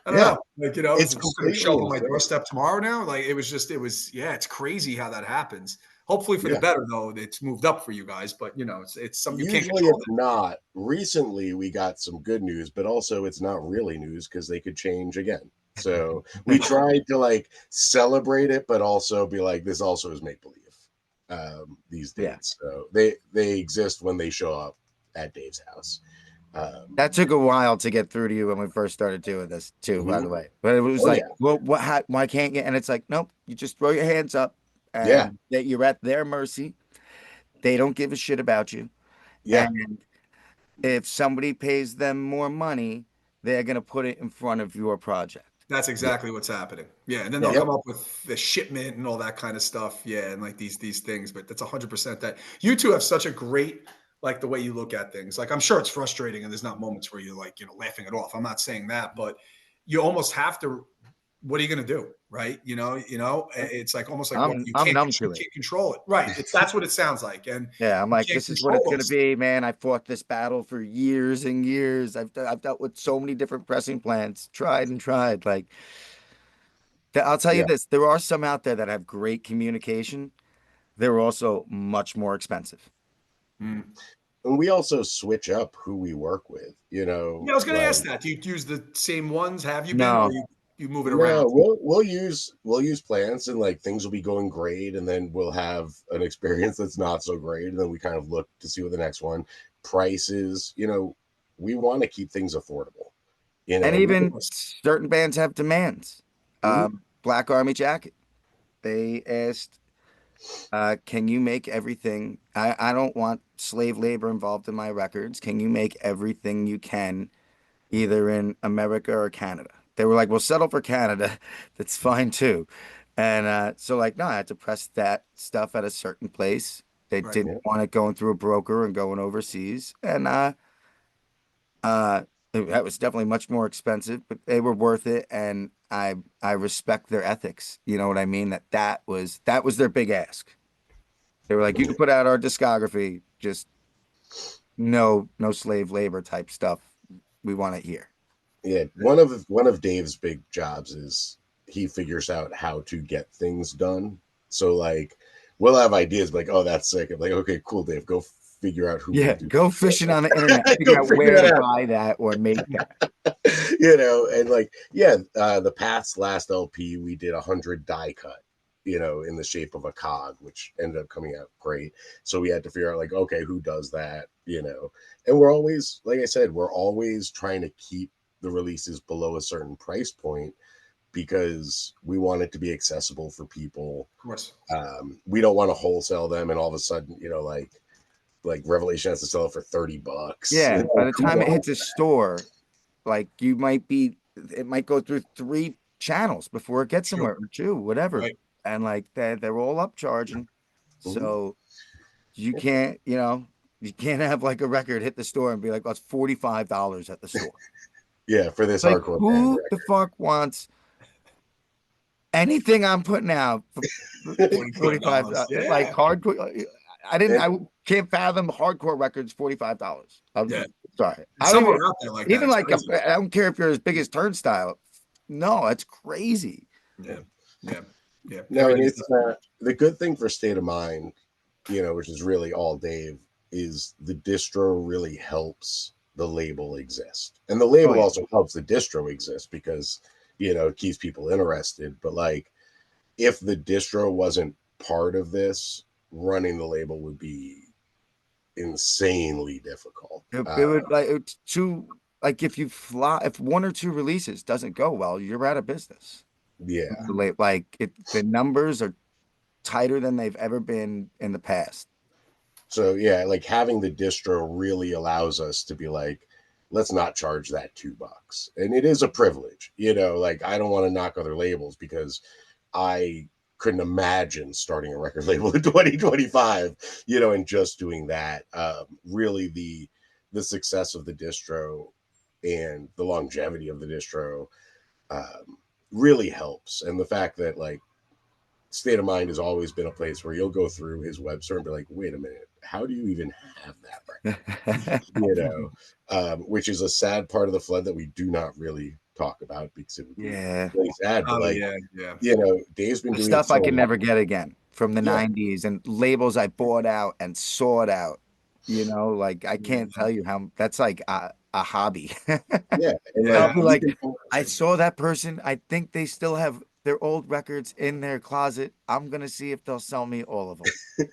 I don't
Yeah.
know. Like is
It's
it just gonna show
completely
up on my
insane.
doorstep tomorrow now? Like yeah, it's crazy how that happens. Hopefully for the
Yeah.
better though, it's moved up for you guys, but it's something you can't
Usually
control.
it's not. Recently we got some good news, but also it's not really news because they could change again. So we tried to like celebrate it, but also be like, this also is make believe. These
Yeah.
dates, so they exist when they show up at Dave's house.
That took a while to get through to you when we first started doing this too, by
Mhm.
the way. But it was
Oh
like,
yeah,
well, why can't you? And it's like, nope, you just throw your hands up
yeah,
and that you're at their mercy. They don't give a shit about you.
yeah.
And if somebody pays them more money, they're going to put it in front of your project.
That's exactly what's happening. Yeah, and then they'll
Yeah.
come up with the shipment and all that kind of stuff. Yeah, and like these things, but that's 100% that. You two have such a great like the way you look at things. Like I'm sure it's frustrating and there's not moments where you're like, laughing it off. I'm not saying that, but you almost have to. What are you going to do? Right? It's like almost like what
I'm
you
I'm
can't
numb
you
to it.
can't control it. Right. That's what it sounds like. And
Yeah, I'm
you
like,
can't
this is what
control
it's gonna
those.
be, man. I fought this battle for years and years. I've dealt with so many different pressing plants, tried and tried. Like, I'll tell you
Yeah.
this: there are some out there that have great communication. They're also much more expensive.
Mm.
And we also switch up who we work with,
Yeah, I was going to
like
ask that. Do you use the same ones? Have you been, or
No,
you move it around?
no, we'll use plants and like things will be going great, and then we'll have an experience that's not so great, and then we kind of look to see what the next one. Prices, we want to keep things affordable.
and
We
even certain bands have demands.
Mhm.
Black Army Jacket. They asked, "Can you make everything? I don't want slave labor involved in my records. Can you make everything you can?" Either in America or Canada. They were like, we'll settle for Canada. That's fine too. And so, like, no, I had to press that stuff at a certain place. They
Right.
didn't
Yeah,
want it going through a broker and going overseas. And uh, that was definitely much more expensive, but they were worth it. And I respect their ethics. You know what I mean? That was their big ask. They were like, you can put out our discography, just no slave labor type stuff. We want it here.
yeah. One of Dave's big jobs is he figures out how to get things done. So like, we'll have ideas like, oh, that's sick. I'm like, okay, cool, Dave, go figure out who will
Yeah,
do.
go fishing on the internet, figure
Go
out
figure
where to
that out.
buy that or make that.
And like, yeah, the Path's last LP, we did 100 die cut, in the shape of a cog, which ended up coming out great. So we had to figure out like, okay, who does that. And we're always, like I said, we're always trying to keep the releases below a certain price point because we want it to be accessible for people.
Of course.
We don't want to wholesale them and all of a sudden, like Revelation has to sell it for $30.
Yeah, by the
Who
time it hits
wants
a store, like it might go through three channels before it gets
Sure.
somewhere, or two, whatever.
Right.
And like they're all upcharging.
that? Mhm.
So you can't have like a record hit the store and be like, oh, it's $45 at the store.
Yeah, for this
Like,
hardcore band
who the fuck wants anything I'm putting out for $45?
$45.
Like
Yeah.
hardcore. I didn't.
And
I can't fathom hardcore records $45. I'm
Yeah.
sorry.
And
I don't
some
even.
are out there like that.
Even
It's
like
crazy.
I don't care if you're as big as Turnstile. No, that's crazy.
Yeah. Yeah. Yeah.
no, and it's the good thing for State of Mind, which is really all Dave, is the distro really helps the label exist. And the
Oh
label
yeah.
also helps the distro exist because, it keeps people interested. But like if the distro wasn't part of this, running the label would be insanely difficult.
It would like it's too like if one or two releases doesn't go well, you're out of business.
Yeah.
The numbers are tighter than they've ever been in the past.
So yeah, like having the distro really allows us to be like, let's not charge that $2. And it is a privilege, like I don't want to knock other labels because I couldn't imagine starting a record label in 2025, and just doing that. Really the success of the distro and the longevity of the distro really helps. And the fact that like State of Mind has always been a place where you'll go through his website and be like, wait a minute, how do you even have that record? Which is a sad part of the flood that we do not really talk about because it would be
Yeah.
really sad. But
Oh
like,
yeah. Yeah.
Dave's been
The
doing it
stuff I
so
can
long.
never get again from the
Yeah.
90s and labels I bought out and sought out. Like I
Yeah.
can't tell you how that's like a hobby.
Yeah. And
I'll
Yeah.
like,
be
you
like,
can,
I saw that person. I think they still have their old records in their closet. I'm gonna see if they'll sell me all of them.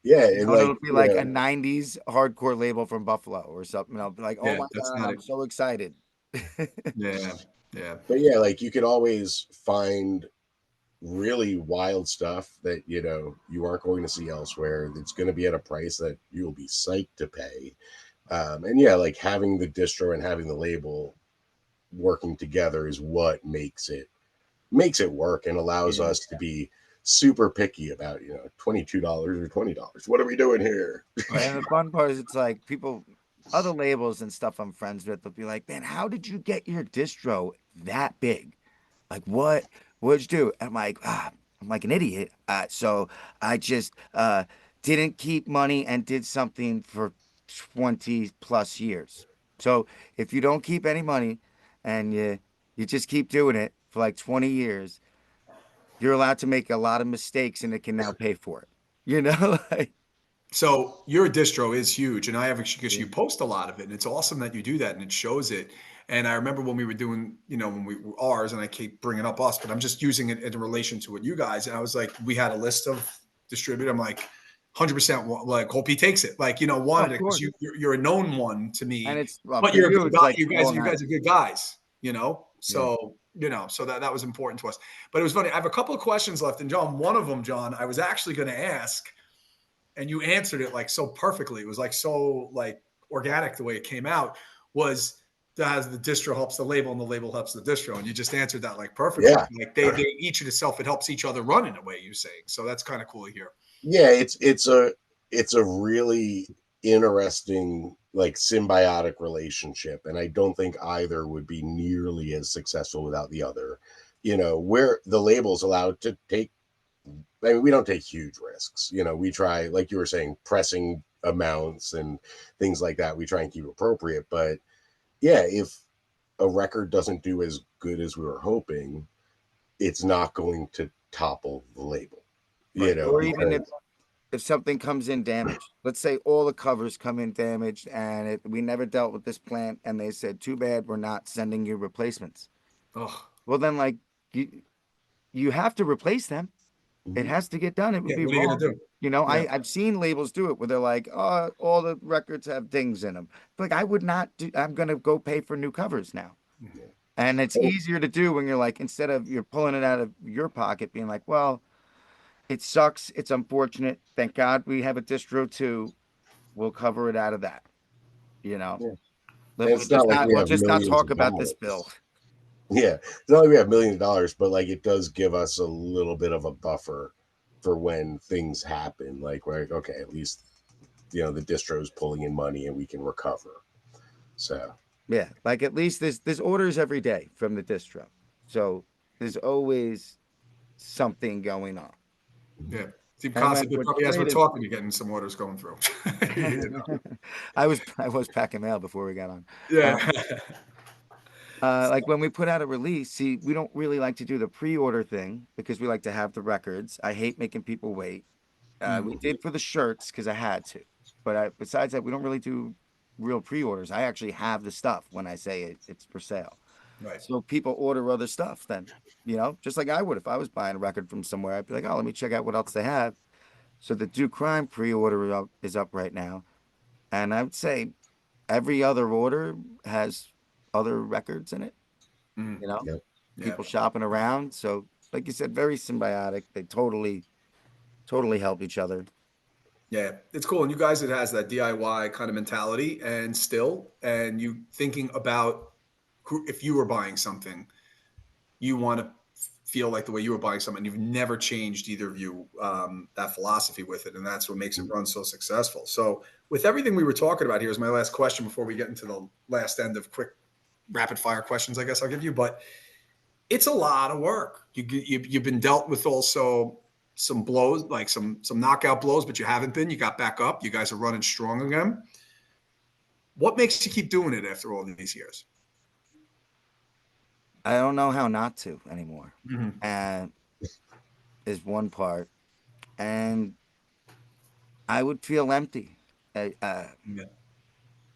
yeah. And
And
like,
it'll be like a 90s hardcore label from Buffalo or something. I'll be like, oh
Yeah.
my
That's
God,
not
I'm
it.
so excited.
Yeah. Yeah.
but yeah, like you can always find really wild stuff that, you aren't going to see elsewhere. That's going to be at a price that you'll be psyched to pay. And yeah, like having the distro and having the label working together is what makes it work and allows
Yeah.
us to be super picky about, $22 or $20. What are we doing here?
And the fun part is it's like people, other labels and stuff I'm friends with, they'll be like, man, how did you get your distro that big? Like, what'd you do? And I'm like an idiot. So I just didn't keep money and did something for 20 plus years. So if you don't keep any money and you just keep doing it for like 20 years, you're allowed to make a lot of mistakes and it can now pay for it. You know? Like,
So your distro is huge, and I have because
yeah.
you post a lot of it, and it's awesome that you do that, and it shows it. And I remember when we were doing, when we were ours, and I keep bringing up us, but I'm just using it in relation to what you guys. And I was like, we had a list of distributor. I'm like, 100% like hope he takes it. Like,
Oh,
wanted
of
it because
course.
you're a known one to
And
me,
it's well,
but
for
you're a
you,
good
it's
guy.
like
You
Long
guys are
Island.
good guys.
Yeah.
So that was important to us. But it was funny. I have a couple of questions left, and John, one of them, John, I was actually going to ask, and you answered it like so perfectly. It was like so like organic the way it came out. Was as the distro helps the label and the label helps the distro, and you just answered that like perfectly.
Yeah.
Like they each in itself, it helps each other run in a way you're saying. So that's kind of cool to hear.
Yeah, it's a really interesting like symbiotic relationship, and I don't think either would be nearly as successful without the other. Where the label's allowed to take, I mean, we don't take huge risks. We try, like you were saying, pressing amounts and things like that. We try and keep appropriate. But yeah, if a record doesn't do as good as we were hoping, it's not going to topple the label,
Right.
Or even
because
if something comes in damaged. Let's say all the covers come in damaged and we never dealt with this plant and they said, too bad, we're not sending you replacements.
Oh,
Well, then like you have to replace them. It has to get done. It would
yeah.
be
What are you gonna
wrong.
do? Yeah.
I've seen labels do it where they're like, oh, all the records have dings in them. Like I would not do, I'm gonna go pay for new covers now. And it's easier to do when you're like, instead of you're pulling it out of your pocket, being like, well, it sucks. It's unfortunate. Thank God we have a distro too. We'll cover it out of that. You know,
yeah. And it's not like we
we'll
have
just not
millions
talk
of
about this bill.
dollars. Yeah, it's not like we have millions of dollars, but like it does give us a little bit of a buffer for when things happen. Like we're like, okay, at least the distro is pulling in money and we can recover. So
Yeah, like at least there's orders every day from the distro, so there's always something going on.
Yeah. Steve
And
constantly
what's
probably as we're
great is
talking, you're getting some orders going through.
I was packing mail before we got on.
Yeah.
Um, like when we put out a release, see, we don't really like to do the pre-order thing because we like to have the records. I hate making people wait. We
Mm,
did for the shirts because I had to, but besides that, we don't really do real pre-orders. I actually have the stuff when I say it's for sale.
right.
So people order other stuff then, just like I would if I was buying a record from somewhere. I'd be like, oh, let me check out what else they have. So the Do Crime pre-order is up right now, and I would say every other order has other records in it.
Mm,
You know,
yep.
yeah.
people shopping around. So, like you said, very symbiotic. They totally help each other.
Yeah, it's cool. And you guys, it has that DIY kind of mentality and you thinking about if you were buying something, you want to feel like the way you were buying something. You've never changed either of you that philosophy with it. And that's what makes it run so successful. So with everything we were talking about, here's my last question before we get into the last end of quick rapid fire questions, I guess I'll give you, but it's a lot of work. You've been dealt with also some blows, like some knockout blows, but you haven't been. You got back up. You guys are running strong again. What makes you keep doing it after all these years?
I don't know how not to anymore.
Mm-hmm.
And is one part, and I would feel empty.
Yeah.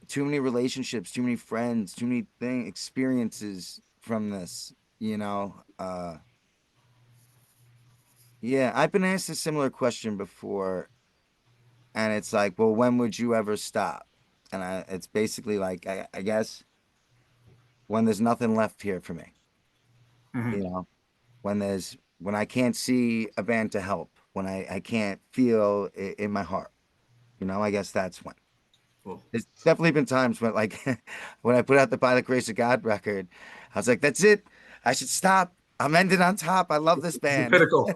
Too many relationships, too many friends, too many experiences from this. You know, yeah, I've been asked a similar question before, and it's like, well, when would you ever stop? And it's basically like, I guess when there's nothing left here for me. You
Mm-hmm.
know, when I can't see a band to help, when I can't feel it in my heart. I guess that's when.
Cool.
There's definitely been times when, like, when I put out the By the Grace of God record, I was like, that's it. I should stop. I'm ending on top. I love this
The
band.
pinnacle.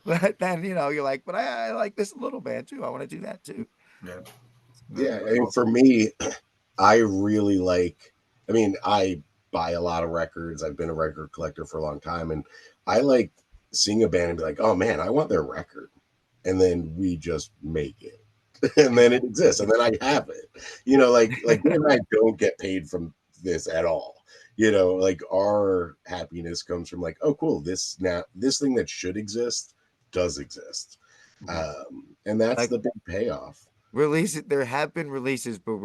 But then, you're like, but I like this little band too. I want to do that too.
Yeah.
Yeah,
That's
and for
awesome.
me, I really like. I mean, I buy a lot of records. I've been a record collector for a long time, and I like seeing a band and be like, "Oh man, I want their record," and then we just make it, and then it exists, and then I have it. Like you and I don't get paid from this at all. Like our happiness comes from like, oh, cool, this thing that should exist does exist,
Mhm.
and that's
Like
the big payoff.
there have been releases, but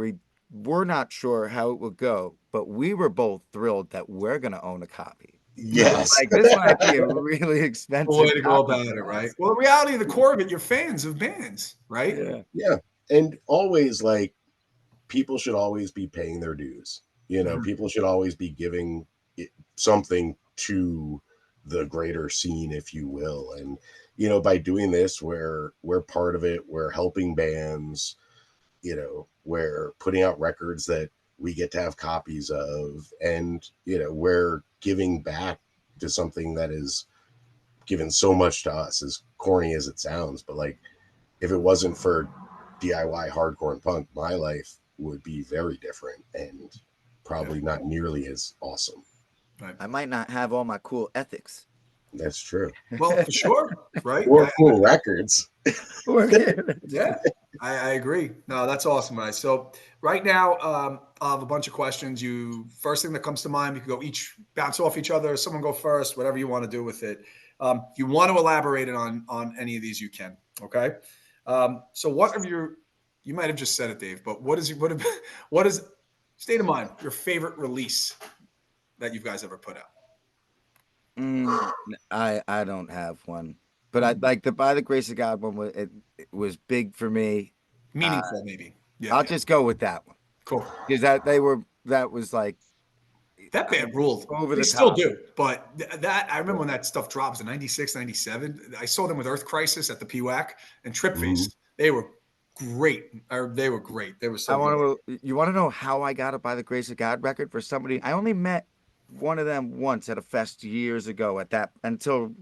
we're not sure how it will go. But we were both thrilled that we're gonna own a copy.
Yes.
Like this might be a really
The way
expensive
to go
copy
about it,
for
right?
us.
Well, the reality of the core of it, you're fans of bands, right?
Yeah.
Yeah. And always like people should always be paying their dues.
Mhm.
People should always be giving something to the greater scene, if you will. And, by doing this, we're part of it. We're helping bands, we're putting out records that we get to have copies of. And, we're giving back to something that is given so much to us, as corny as it sounds. But like, if it wasn't for DIY hardcore and punk, my life would be very different and
Yeah.
probably not nearly as awesome.
Right.
I might not have all my cool ethics.
That's true.
Well, for sure, right?
Or cool records.
Yeah, I agree. No, that's awesome, guys. So right now, I'll have a bunch of questions. You first thing that comes to mind, we can go each bounce off each other. Someone go first, whatever you want to do with it. If you want to elaborate on any of these, you can. Okay. So what of your you might have just said it, Dave, but what is state of mind your favorite release that you guys ever put out?
I don't have one, but I like the By the Grace of God one. It was big for me. Uh,
Meaningful, maybe. Yeah,
I'll
yeah.
just go with that one
Cool.
because that was like
That band ruled.
over
They
the
still
top.
do. But that I remember when that stuff drops in 96, 97. I saw them with Earth Crisis at the PWAC and Trip
Mhm.
Face. They were great. They were great. They were
I
so good.
want to. You want to know how I got a By the Grace of God record for somebody? I only met one of them once at a fest years ago. Until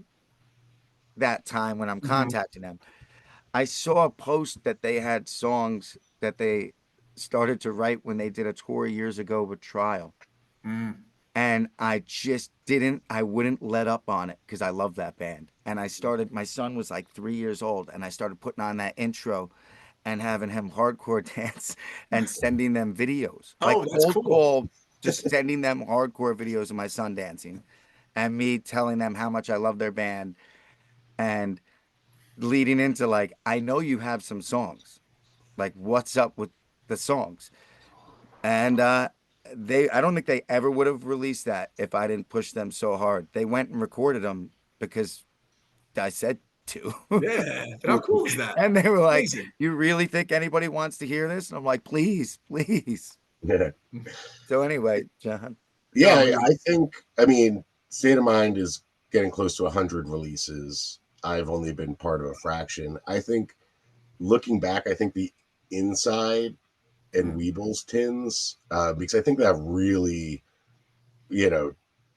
that time when I'm
Mhm.
contacting them, I saw a post that they had songs that they started to write when they did a tour years ago with Trial.
Mm.
And I wouldn't let up on it because I love that band. And my son was like 3 years old, and I started putting on that intro and having him hardcore dance and sending them videos, like
Oh, that's
cold
cool.
call, just sending them hardcore videos of my son dancing and me telling them how much I love their band and leading into like, I know you have some songs. Like, what's up with the songs? And I don't think they ever would have released that if I didn't push them so hard. They went and recorded them because I said to.
Yeah. But how cool is that?
And they were like,
Amazing.
"You really think anybody wants to hear this?" And I'm like, "Please, please."
Yeah.
So anyway, John.
No,
Yeah,
amazing.
I think, State of Mind is getting close to 100 releases. I've only been part of a fraction. I think, looking back, I think the Inside and
Mm.
Weebles tins, because I think that really, you know,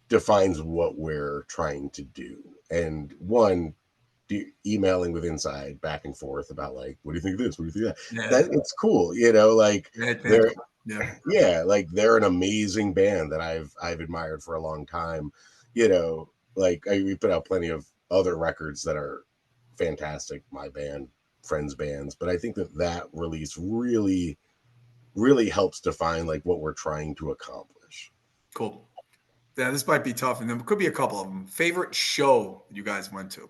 defines what we're trying to do. And one, emailing with Inside back and forth about like, what do you think of this? What do you think of
Yeah.
that? It's cool, like
Bad band.
they're
Yeah.
yeah, like they're an amazing band that I've admired for a long time. Like we put out plenty of other records that are fantastic. My band, friends' bands, but I think that release really, really helps define like what we're trying to accomplish.
Cool. Yeah, this might be tough. And there could be a couple of them. Favorite show you guys went to?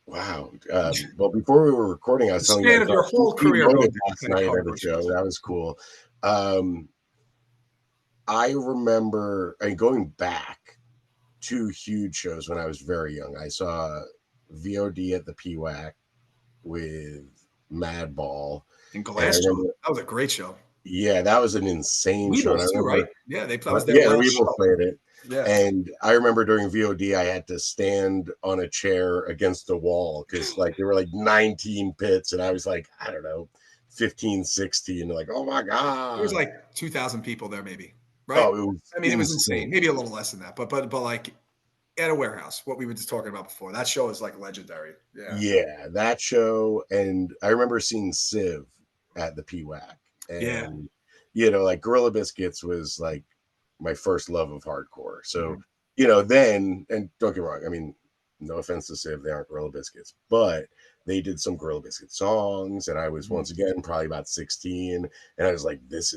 Wow. Well, before we were recording, I
The
was telling you
span
I
of
saw
your whole
Steve
career go
Motive
to
last
kind of
night at a
hardcore
show.
shows.
That was cool. Um, I remember going back two huge shows when I was very young. I saw VOD at the PWAC with Madball,
And
and I
Glass Jaw.
remember,
That was a great show.
Yeah, that was an insane show. And I
Weebles too, right?
remember,
Yeah, that was their
yeah, the
last
Weebles
show.
played it.
Yeah.
And I remember during VOD, I had to stand on a chair against the wall because like there were like 19 pits, and I was like, I don't know, 15, 16. Like, oh my
There was
God.
like 2,000 people there, maybe, right?
Oh, it was
I mean, it was insane.
insane.
Maybe a little less than that, but like at a warehouse, what we were just talking about before. That show is like legendary. Yeah.
Yeah, that show. And I remember seeing Civ at the PWAC.
Yeah.
And, like Gorilla Biscuits was like my first love of hardcore. So,
Mhm.
then, and don't get me wrong, I mean, no offense to Civ, they aren't Gorilla Biscuits, but they did some Gorilla Biscuit songs. And I was
Mhm.
once again probably about 16. And I was like, this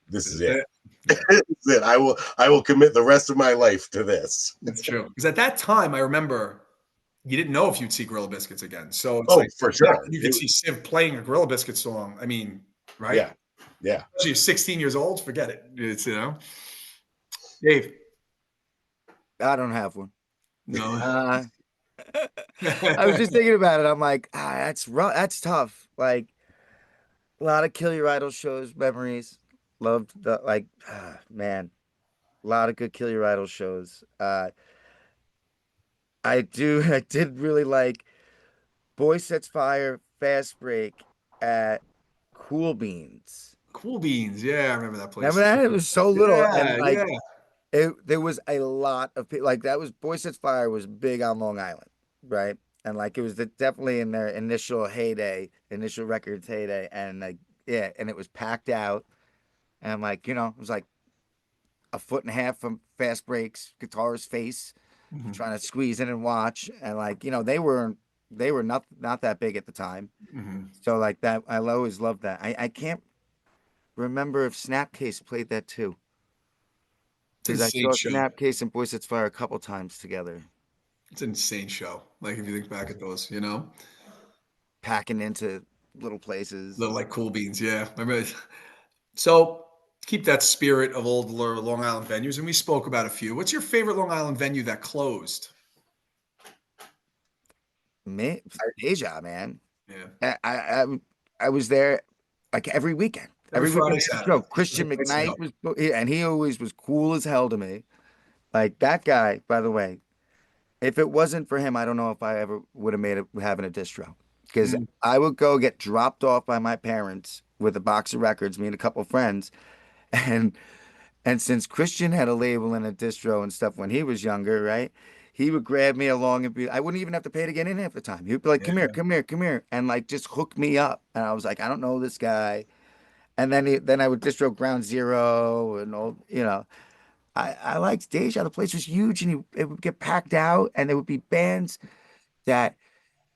This
is
is
it.
it. Yeah,
This is it. I will commit the rest of my life to this.
that's true. Because at that time, I remember you didn't know if you'd see Gorilla Biscuits again. So it's
Oh,
like
for
the fact
sure.
that you could see Civ playing a Gorilla Biscuit song. I mean, right?
Yeah. Yeah.
You're 16 years old. Forget it. It's Dave.
I don't have one.
No.
Uh, I was just thinking about it. I'm like, that's rough. That's tough. Like a lot of Kill Your Idol shows, memories. Loved the man, a lot of good Kill Your Idol shows. I did really like Boy Sets Fire, Fast Break at Cool Beans.
Cool Beans. Yeah, I remember that
Remember
place.
that? It was so little, and
Yeah,
like
yeah.
there was a lot of people. Like that was Boy Sets Fire was big on Long Island, right? And like it was definitely in their initial heyday, initial records heyday, and like yeah, and it was packed out, and like it was like a foot and a half from Fast Breaks, guitar's face,
Mhm,
trying to squeeze in and watch, and like they were not that big at the time,
mhm.
so like that I always loved that. I can't remember if Snapcase played that too.
It's an
Because I
insane
saw
show.
Snapcase and Boy Sets Fire a couple times together,
It's an insane show. Like if you think back at those.
packing into little places.
The like Cool Beans. Yeah, I remember. So keep that spirit of old Long Island venues, and we spoke about a few. What's your favorite Long Island venue that closed?
Man, Deja, man.
Yeah,
I was there like every weekend.
every
Every weekend
Friday,
they had a
Saturday.
show.
It's a
Christian
place to go.
McKnight was, and he always was cool as hell to me. Like that guy, by the way. If it wasn't for him, I don't know if I ever would have made it having a distro. Because
Mm,
I would go get dropped off by my parents with a box of records, me and a couple of friends, and And since Christian had a label and a distro and stuff when he was younger, right? He would grab me along and I wouldn't even have to pay to get in half the time. He'd be like, come here,
yeah,
come here, come here. And like just hook me up. And I was like, I don't know this guy. And then I would distro Ground Zero and all, I liked Deja. The place was huge and it would get packed out and there would be bands that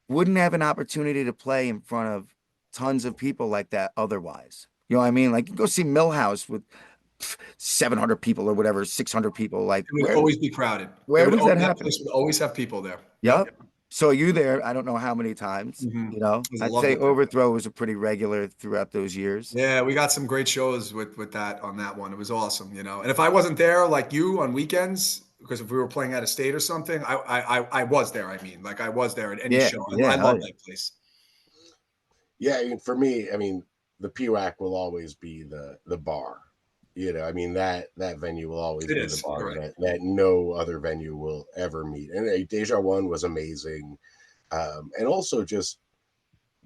wouldn't have an opportunity to play in front of tons of people like that otherwise. You know what I mean? Like you go see Millhouse with 700 people or whatever, 600 people. Like,
it would always be crowded. It
where
would
was that
that
happening?
place would always have people there. Yep.
Yep. So you there, I don't know how many times,
Mhm. I
I'd
loved
say
it there.
Overthrow was a pretty regular throughout those years.
Yeah, we got some great shows with that on that one. It was awesome. And if I wasn't there, like you on weekends, because if we were playing out of state or something, I was there. I mean, like I was there at any
Yeah.
show. I
Yeah. Hell
love
yeah.
that place.
Yeah, I mean, for me, I mean, the PWAC will always be the bar. I mean that venue will always
It
be the
is. You're
bar
right.
that no other venue will ever meet. And Deja One was amazing, and also just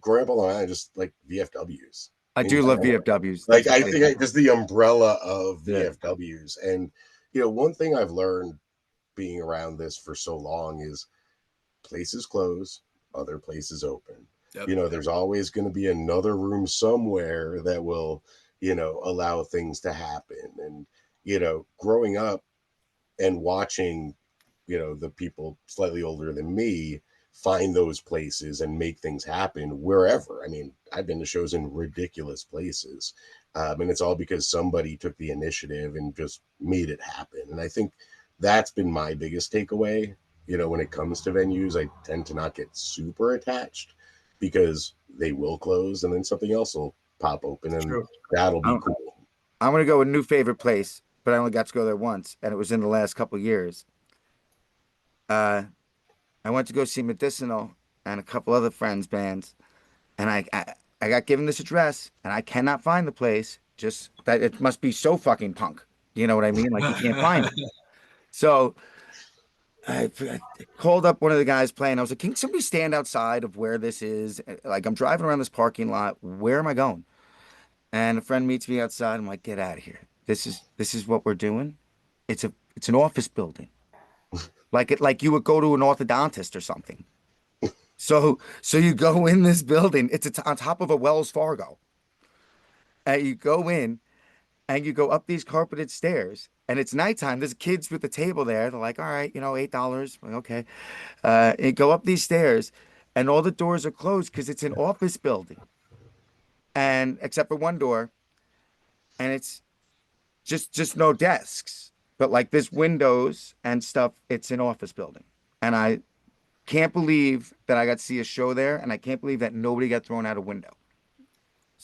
growing up on Island, just like VFWs
I
in
do love
general.
VFWs.
Like
That's a
I
big
think
one.
just the umbrella of
Yeah.
VFWs, and one thing I've learned being around this for so long is places close, other places open.
Yep.
There's always going to be another room somewhere that will, allow things to happen. And, growing up and watching, the people slightly older than me find those places and make things happen wherever. I mean, I've been to shows in ridiculous places. And it's all because somebody took the initiative and just made it happen. And I think that's been my biggest takeaway. When it comes to venues, I tend to not get super attached because they will close and then something else will pop open and
True.
that'll be
I'm,
cool.
I'm going to go with a new favorite place, but I only got to go there once, and it was in the last couple of years. Uh, I went to go see Medicinal and a couple other friends' bands, and I got given this address, and I cannot find the place. just that it must be so fucking punk. You know what I mean? Like you can't find it. So I called up one of the guys playing. I was like, "Can somebody stand outside of where this is? Like I'm driving around this parking lot. Where am I going?" And a friend meets me outside. I'm like, "Get out of here. This is what we're doing. It's an office building. Like you would go to an orthodontist or something. So you go in this building. It's on top of a Wells Fargo. And you go in and you go up these carpeted stairs. And it's nighttime. There's kids with the table there. They're like, all right, $8. Like, okay. You go up these stairs, and all the doors are closed because it's an office building. And except for one door, and it's just no desks. But like there's windows and stuff. It's an office building. And I can't believe that I got to see a show there, and I can't believe that nobody got thrown out a window.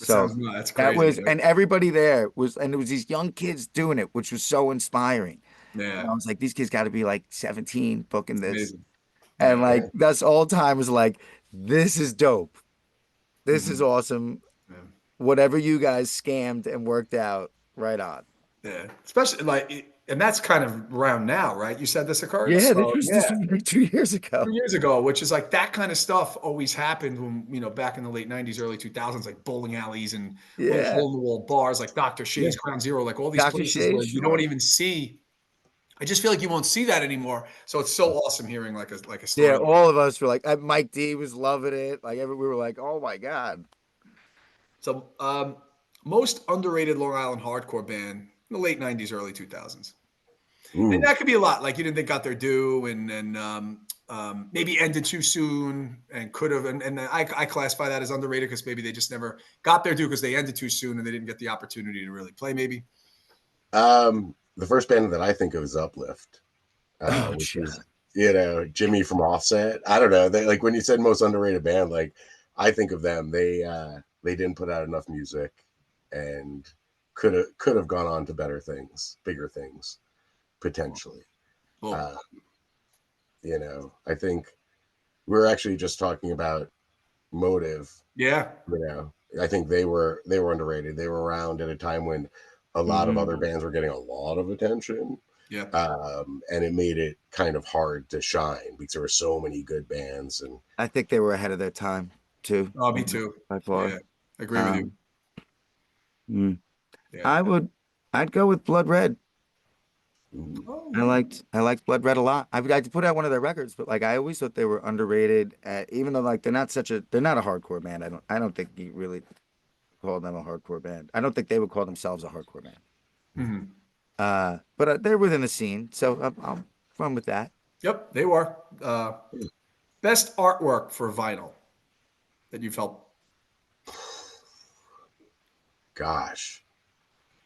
It
So
sounds no, that's
that
crazy.
was, and everybody there was, and it was these young kids doing it, which was so inspiring. And
Yeah,
I was like, these kids got to be like 17 booking
it's
this.
amazing.
And
Yeah.
like, that's all time was like, this is dope. This is
Mhm.
awesome.
Yeah.
Whatever you guys scammed and worked out, right on.
Yeah. Especially and that's kind of around now, right? You said this occurred,
Yeah,
so
this
yeah.
was like 2 years ago.
2 years ago, which is like that kind of stuff always happened when, back in the late 90s, early 2000s, like bowling alleys and little
Yeah.
hole in the wall bars like Dr.
Yeah.
Shea's, Ground Zero, like all these
Dr.
places
Shea,
where you don't
sure.
even see. I just feel like you won't see that anymore. So it's so awesome hearing like a
Yeah,
story.
all of us were like, Mike D was loving it. Like, we were like, oh my God.
So most underrated Long Island hardcore band in the late 90s, early 2000s. And
Ooh.
that could be a lot. Like you didn't think got their due, and maybe ended too soon, and could have. And I classify that as underrated because maybe they just never got their due because they ended too soon and they didn't get the opportunity to really play. Maybe.
The first band that I think of is Uplift,
Oh,
which is
God.
Jimmy from Offset. I don't know. They like when you said most underrated band, like I think of them. They didn't put out enough music, and could have gone on to better things, bigger things, potentially.
Well,
Uh, I think we're actually just talking about Motive.
yeah.
I think they were underrated. They were around at a time when a lot of other
Mhm.
bands were getting a lot of attention,
Yeah.
and it made it kind of hard to shine because there were so many good bands. And
I think they were ahead of their time too,
Oh, me too.
by
Yeah.
far.
Agree with you.
Um, mm.
Yeah.
I would, I'd go with Blood Red.
ooh,
I liked Blood Red a lot. I'd put out one of their records, but like I always thought they were underrated. Even though like they're not a hardcore band. I don't think you really call them a hardcore band. I don't think they would call themselves a hardcore band.
Mhm.
But they're within the scene, so I'll run with that.
Yep. They were. Best artwork for vinyl that you felt.
gosh,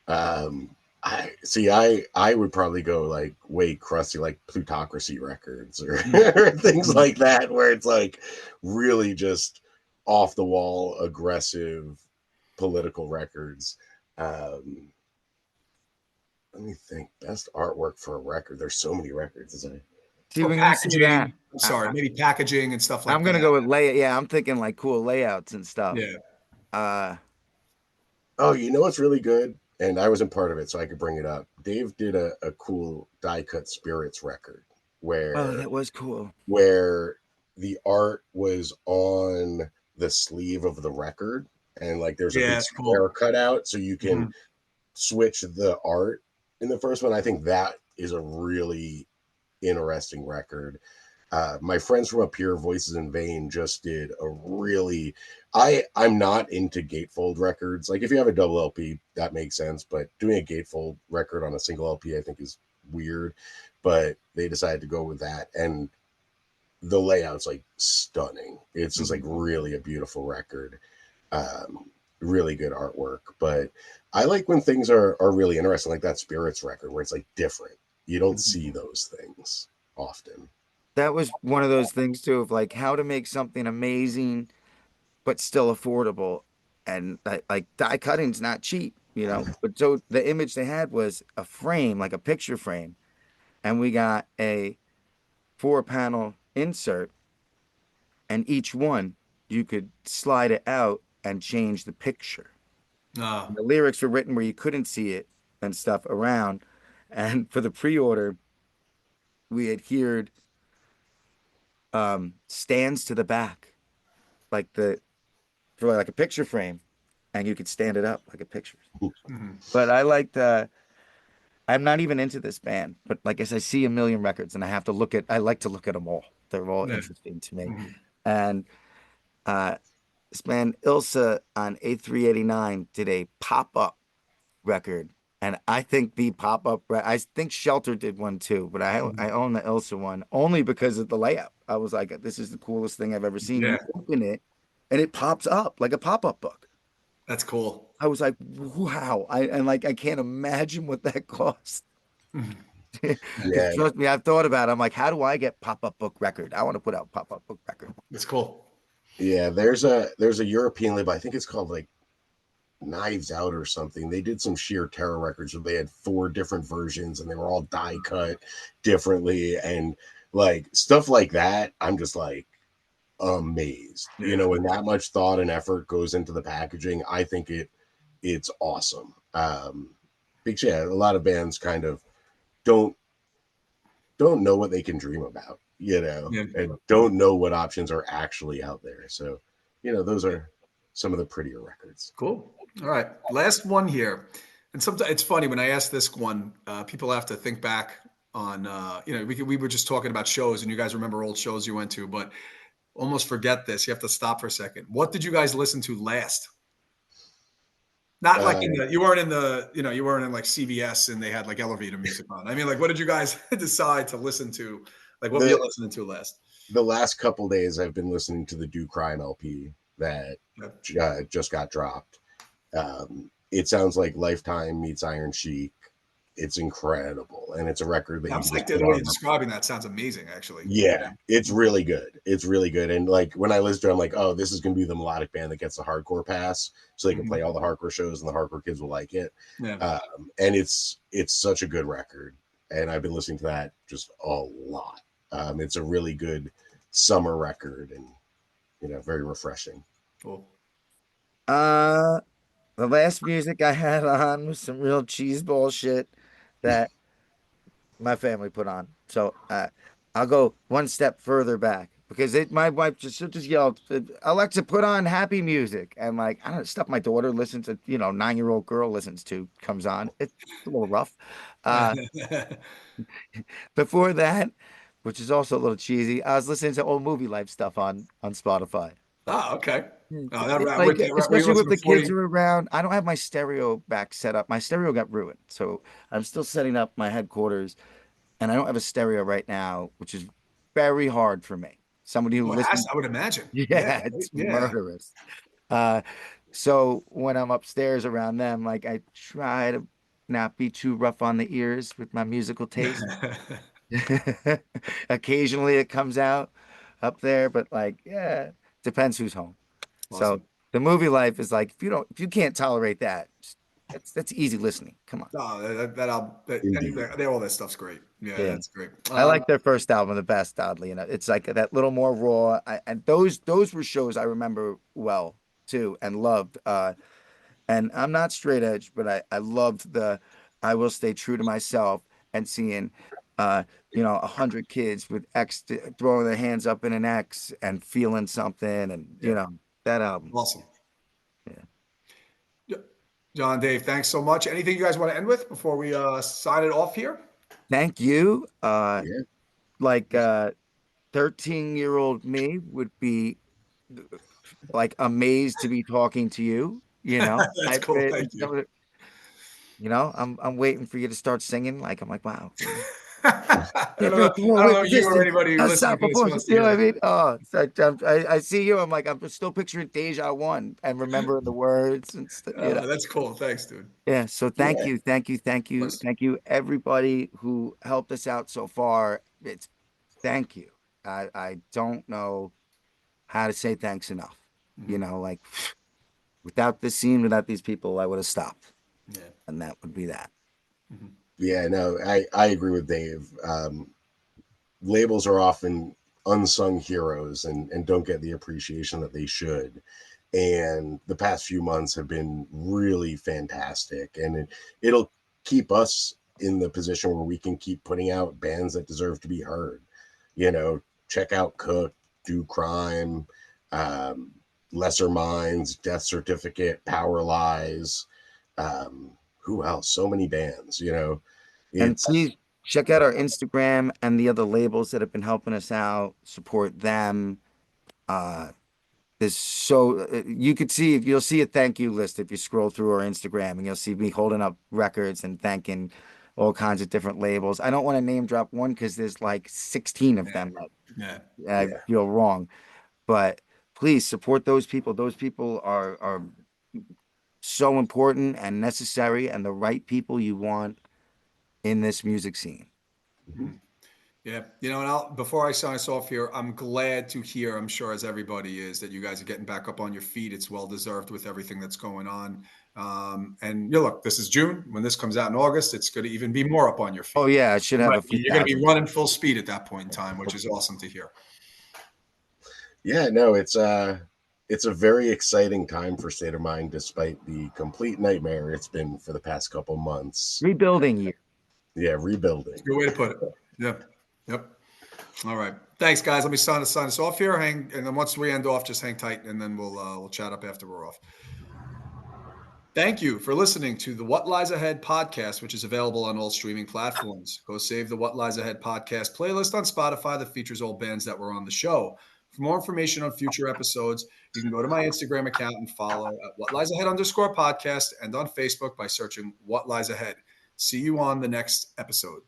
I see. I would probably go like way crusty, like Plutocracy records or
Mm.
things
Mm.
like that, where it's like really just off the wall, aggressive political records. Um, Let me think. Best artwork for a record. There's so many records. Isn't it?
See,
Or
when you say that,
packaging. I'm sorry, maybe packaging and stuff
I'm
like
gonna
that.
go with layout. Yeah, I'm thinking like cool layouts and stuff.
Yeah.
Uh,
Oh, you know what's really good? And I wasn't part of it, so I could bring it up. Dave did a cool die cut spirits record
oh,
where
that was cool.
where the art was on the sleeve of the record, and like there's a
Yeah,
big
it's
square
cool.
cut out so you can
Mhm.
switch the art in the first one. I think that is a really interesting record. My friends from up here, Voices in Vain, just did a really. I'm not into gatefold records. Like if you have a double LP, that makes sense. But doing a gatefold record on a single LP, I think is weird. But they decided to go with that, and the layout's like stunning. It's just like
Mhm.
really a beautiful record. Really good artwork. But I like when things are really interesting, like that Spirits record where it's like different. You don't
Mhm.
see those things often.
That was one of those things too of like how to make something amazing but still affordable. And like die cutting's not cheap, you know. But so the image they had was a frame, like a picture frame, and we got a 4-panel insert, and each one you could slide it out and change the picture.
Uh,
And the lyrics were written where you couldn't see it and stuff around. And for the pre-order, we adhered stands to the back, like the for like a picture frame, and you could stand it up like a picture.
mhm.
But I liked I'm not even into this band, but like as I see a million records and I like to look at them all. They're all
Yeah.
interesting to me.
Mhm.
And uh this band Ilsa on A389 did a pop-up record. And I think I think Shelter did one too, but I
Mhm.
own the Ilsa one only because of the layout. I was like, this is the coolest thing I've ever seen. You
Yeah,
open it and it pops up like a pop-up book.
that's cool.
I was like, wow. I can't imagine what that cost.
Mhm.
Because
Yeah,
trust me, I've thought about it. I'm like, how do I get pop-up book record? I want to put out pop-up book record.
That's cool.
yeah. There's a European label. I think it's called like Knives Out or something. They did some sheer terror records where they had 4 different versions and they were all die cut differently and like stuff like that. I'm just like amazed. You
Yeah.
know, when that much thought and effort goes into the packaging, I think it's awesome. Because yeah, a lot of bands kind of don't don't know what they can dream about, you know,
Yeah.
and don't know what options are actually out there. So, you know, those are some of the prettier records.
Cool. All right. Last one here. And sometimes it's funny when I ask this one, people have to think back on, we were just talking about shows and you guys remember old shows you went to, but almost forget this. You have to stop for a second. What did you guys listen to last? Not like
Uh,
you weren't in you weren't in like CVS and they had like elevator music on. I mean, like, what did you guys decide to listen to? Like, what were you
the
listening to last?
the last couple days, I've been listening to the Do Crime LP that
Yeah.
just got dropped. It sounds like Lifetime meets Iron Chic. It's incredible, and it's a record that
I'm
you can just
psyched. The
put
way
on.
you're describing that sounds amazing, actually.
Yeah, it's really good. It's really good. And like when I listen to it, I'm like, oh, this is gonna be the melodic band that gets the hardcore pass, so they can
Mhm.
play all the hardcore shows and the hardcore kids will like it.
Yeah.
And it's such a good record, and I've been listening to that just a lot. It's a really good summer record, and you know, very refreshing.
Cool.
Uh, the last music I had on was some real cheeseball shit that my family put on. So I'll go one step further back because my wife just yelled, "Alexa, put on happy music," and like I don't know, stuff my daughter listens to, 9-year-old girl listens to comes on. It's a little rough. Uh, Before that, which is also a little cheesy, I was listening to old movie life stuff on Spotify.
Oh, okay. Oh,
Like,
were you
especially with
listening
the
to
kids
40?
are around. I don't have my stereo back set up. My stereo got ruined, so I'm still setting up my headquarters, and I don't have a stereo right now, which is very hard for me. Somebody who
Well,
listens,
I would imagine. Yeah.
yeah, it's
Yeah.
murderous. Uh, so when I'm upstairs around them, like I try to not be too rough on the ears with my musical taste. Occasionally it comes out up there, but like, yeah, depends who's home. So
Awesome.
the movie life is like if you can't tolerate that, that's easy listening. Come on.
Oh,
Indeed.
all that stuff's great. Yeah,
Yeah.
that's great.
I like their first album the best, oddly enough. It's like that little more raw. And those were shows I remember well too and loved. And I'm not straight edge, but I loved the I will stay true to myself and seeing 100 kids with X throwing their hands up in an X and feeling something and
Yeah,
that album.
awesome.
Yeah.
Yeah. John, Dave, thanks so much. Anything you guys want to end with before we sign it off here?
Thank you.
Yeah.
Like 13-year-old me would be like amazed to be talking to you.
That's cool. Thank you.
I'm waiting for you to start singing. Like I'm like, wow.
I
Can't
don't know.
break the wall
I don't
with
know if you or
resistance.
anybody listening to this
Unstoppable.
wants to
You know
hear
what I
that.
mean? Oh, it's like, I see you. I'm like, I'm still picturing Deja One and remembering the words and stuff.
That's cool. Thanks, dude. Of
Yeah. So thank
Yeah.
you, thank you, thank you,
course.
thank you, everybody who helped us out so far. It's thank you. I don't know how to say thanks enough.
Mhm.
Like without this scene, without these people, I would have stopped,
Yeah.
and that would be that.
Mhm.
Yeah, no, I agree with Dave. Labels are often unsung heroes and don't get the appreciation that they should. And the past few months have been really fantastic. And it'll keep us in the position where we can keep putting out bands that deserve to be heard. You know, check out Cook, Do Crime, Lesser Minds, Death Certificate, Power Lies. Who else? So many bands, you know.
And please check out our Instagram and the other labels that have been helping us out. Support them. You could see, you'll see a thank you list if you scroll through our Instagram, and you'll see me holding up records and thanking all kinds of different labels. I don't want to name drop one because there's like 16 of them that I feel wrong, but please support those people. Those people are so important and necessary, and the right people you want in this music scene.
Mm-hmm. Yeah, you know, and before I sign us off here, I'm glad to hear, I'm sure as everybody is, that you guys are getting back up on your feet. It's well deserved with everything that's going on. And look, this is June. When this comes out in August, it's going to even be more up on your feet.
Oh yeah, I should have a few.
You're going to be running full speed at that point in time, which is awesome to hear.
Yeah, no, it's a very exciting time for State of Mind, despite the complete nightmare it's been for the past couple months.
Rebuilding year.
Yeah, rebuilding.
Good way to put it. Yeah. Yep. All right. Thanks, guys. Let me sign us off here. And then once we end off, just hang tight, and then we'll chat up after we're off. Thank you for listening to the What Lies Ahead podcast, which is available on all streaming platforms. Go save the What Lies Ahead podcast playlist on Spotify that features all bands that were on the show. For more information on future episodes, you can go to my Instagram account and follow at What Lies Ahead _podcast, and on Facebook by searching What Lies Ahead. See you on the next episode.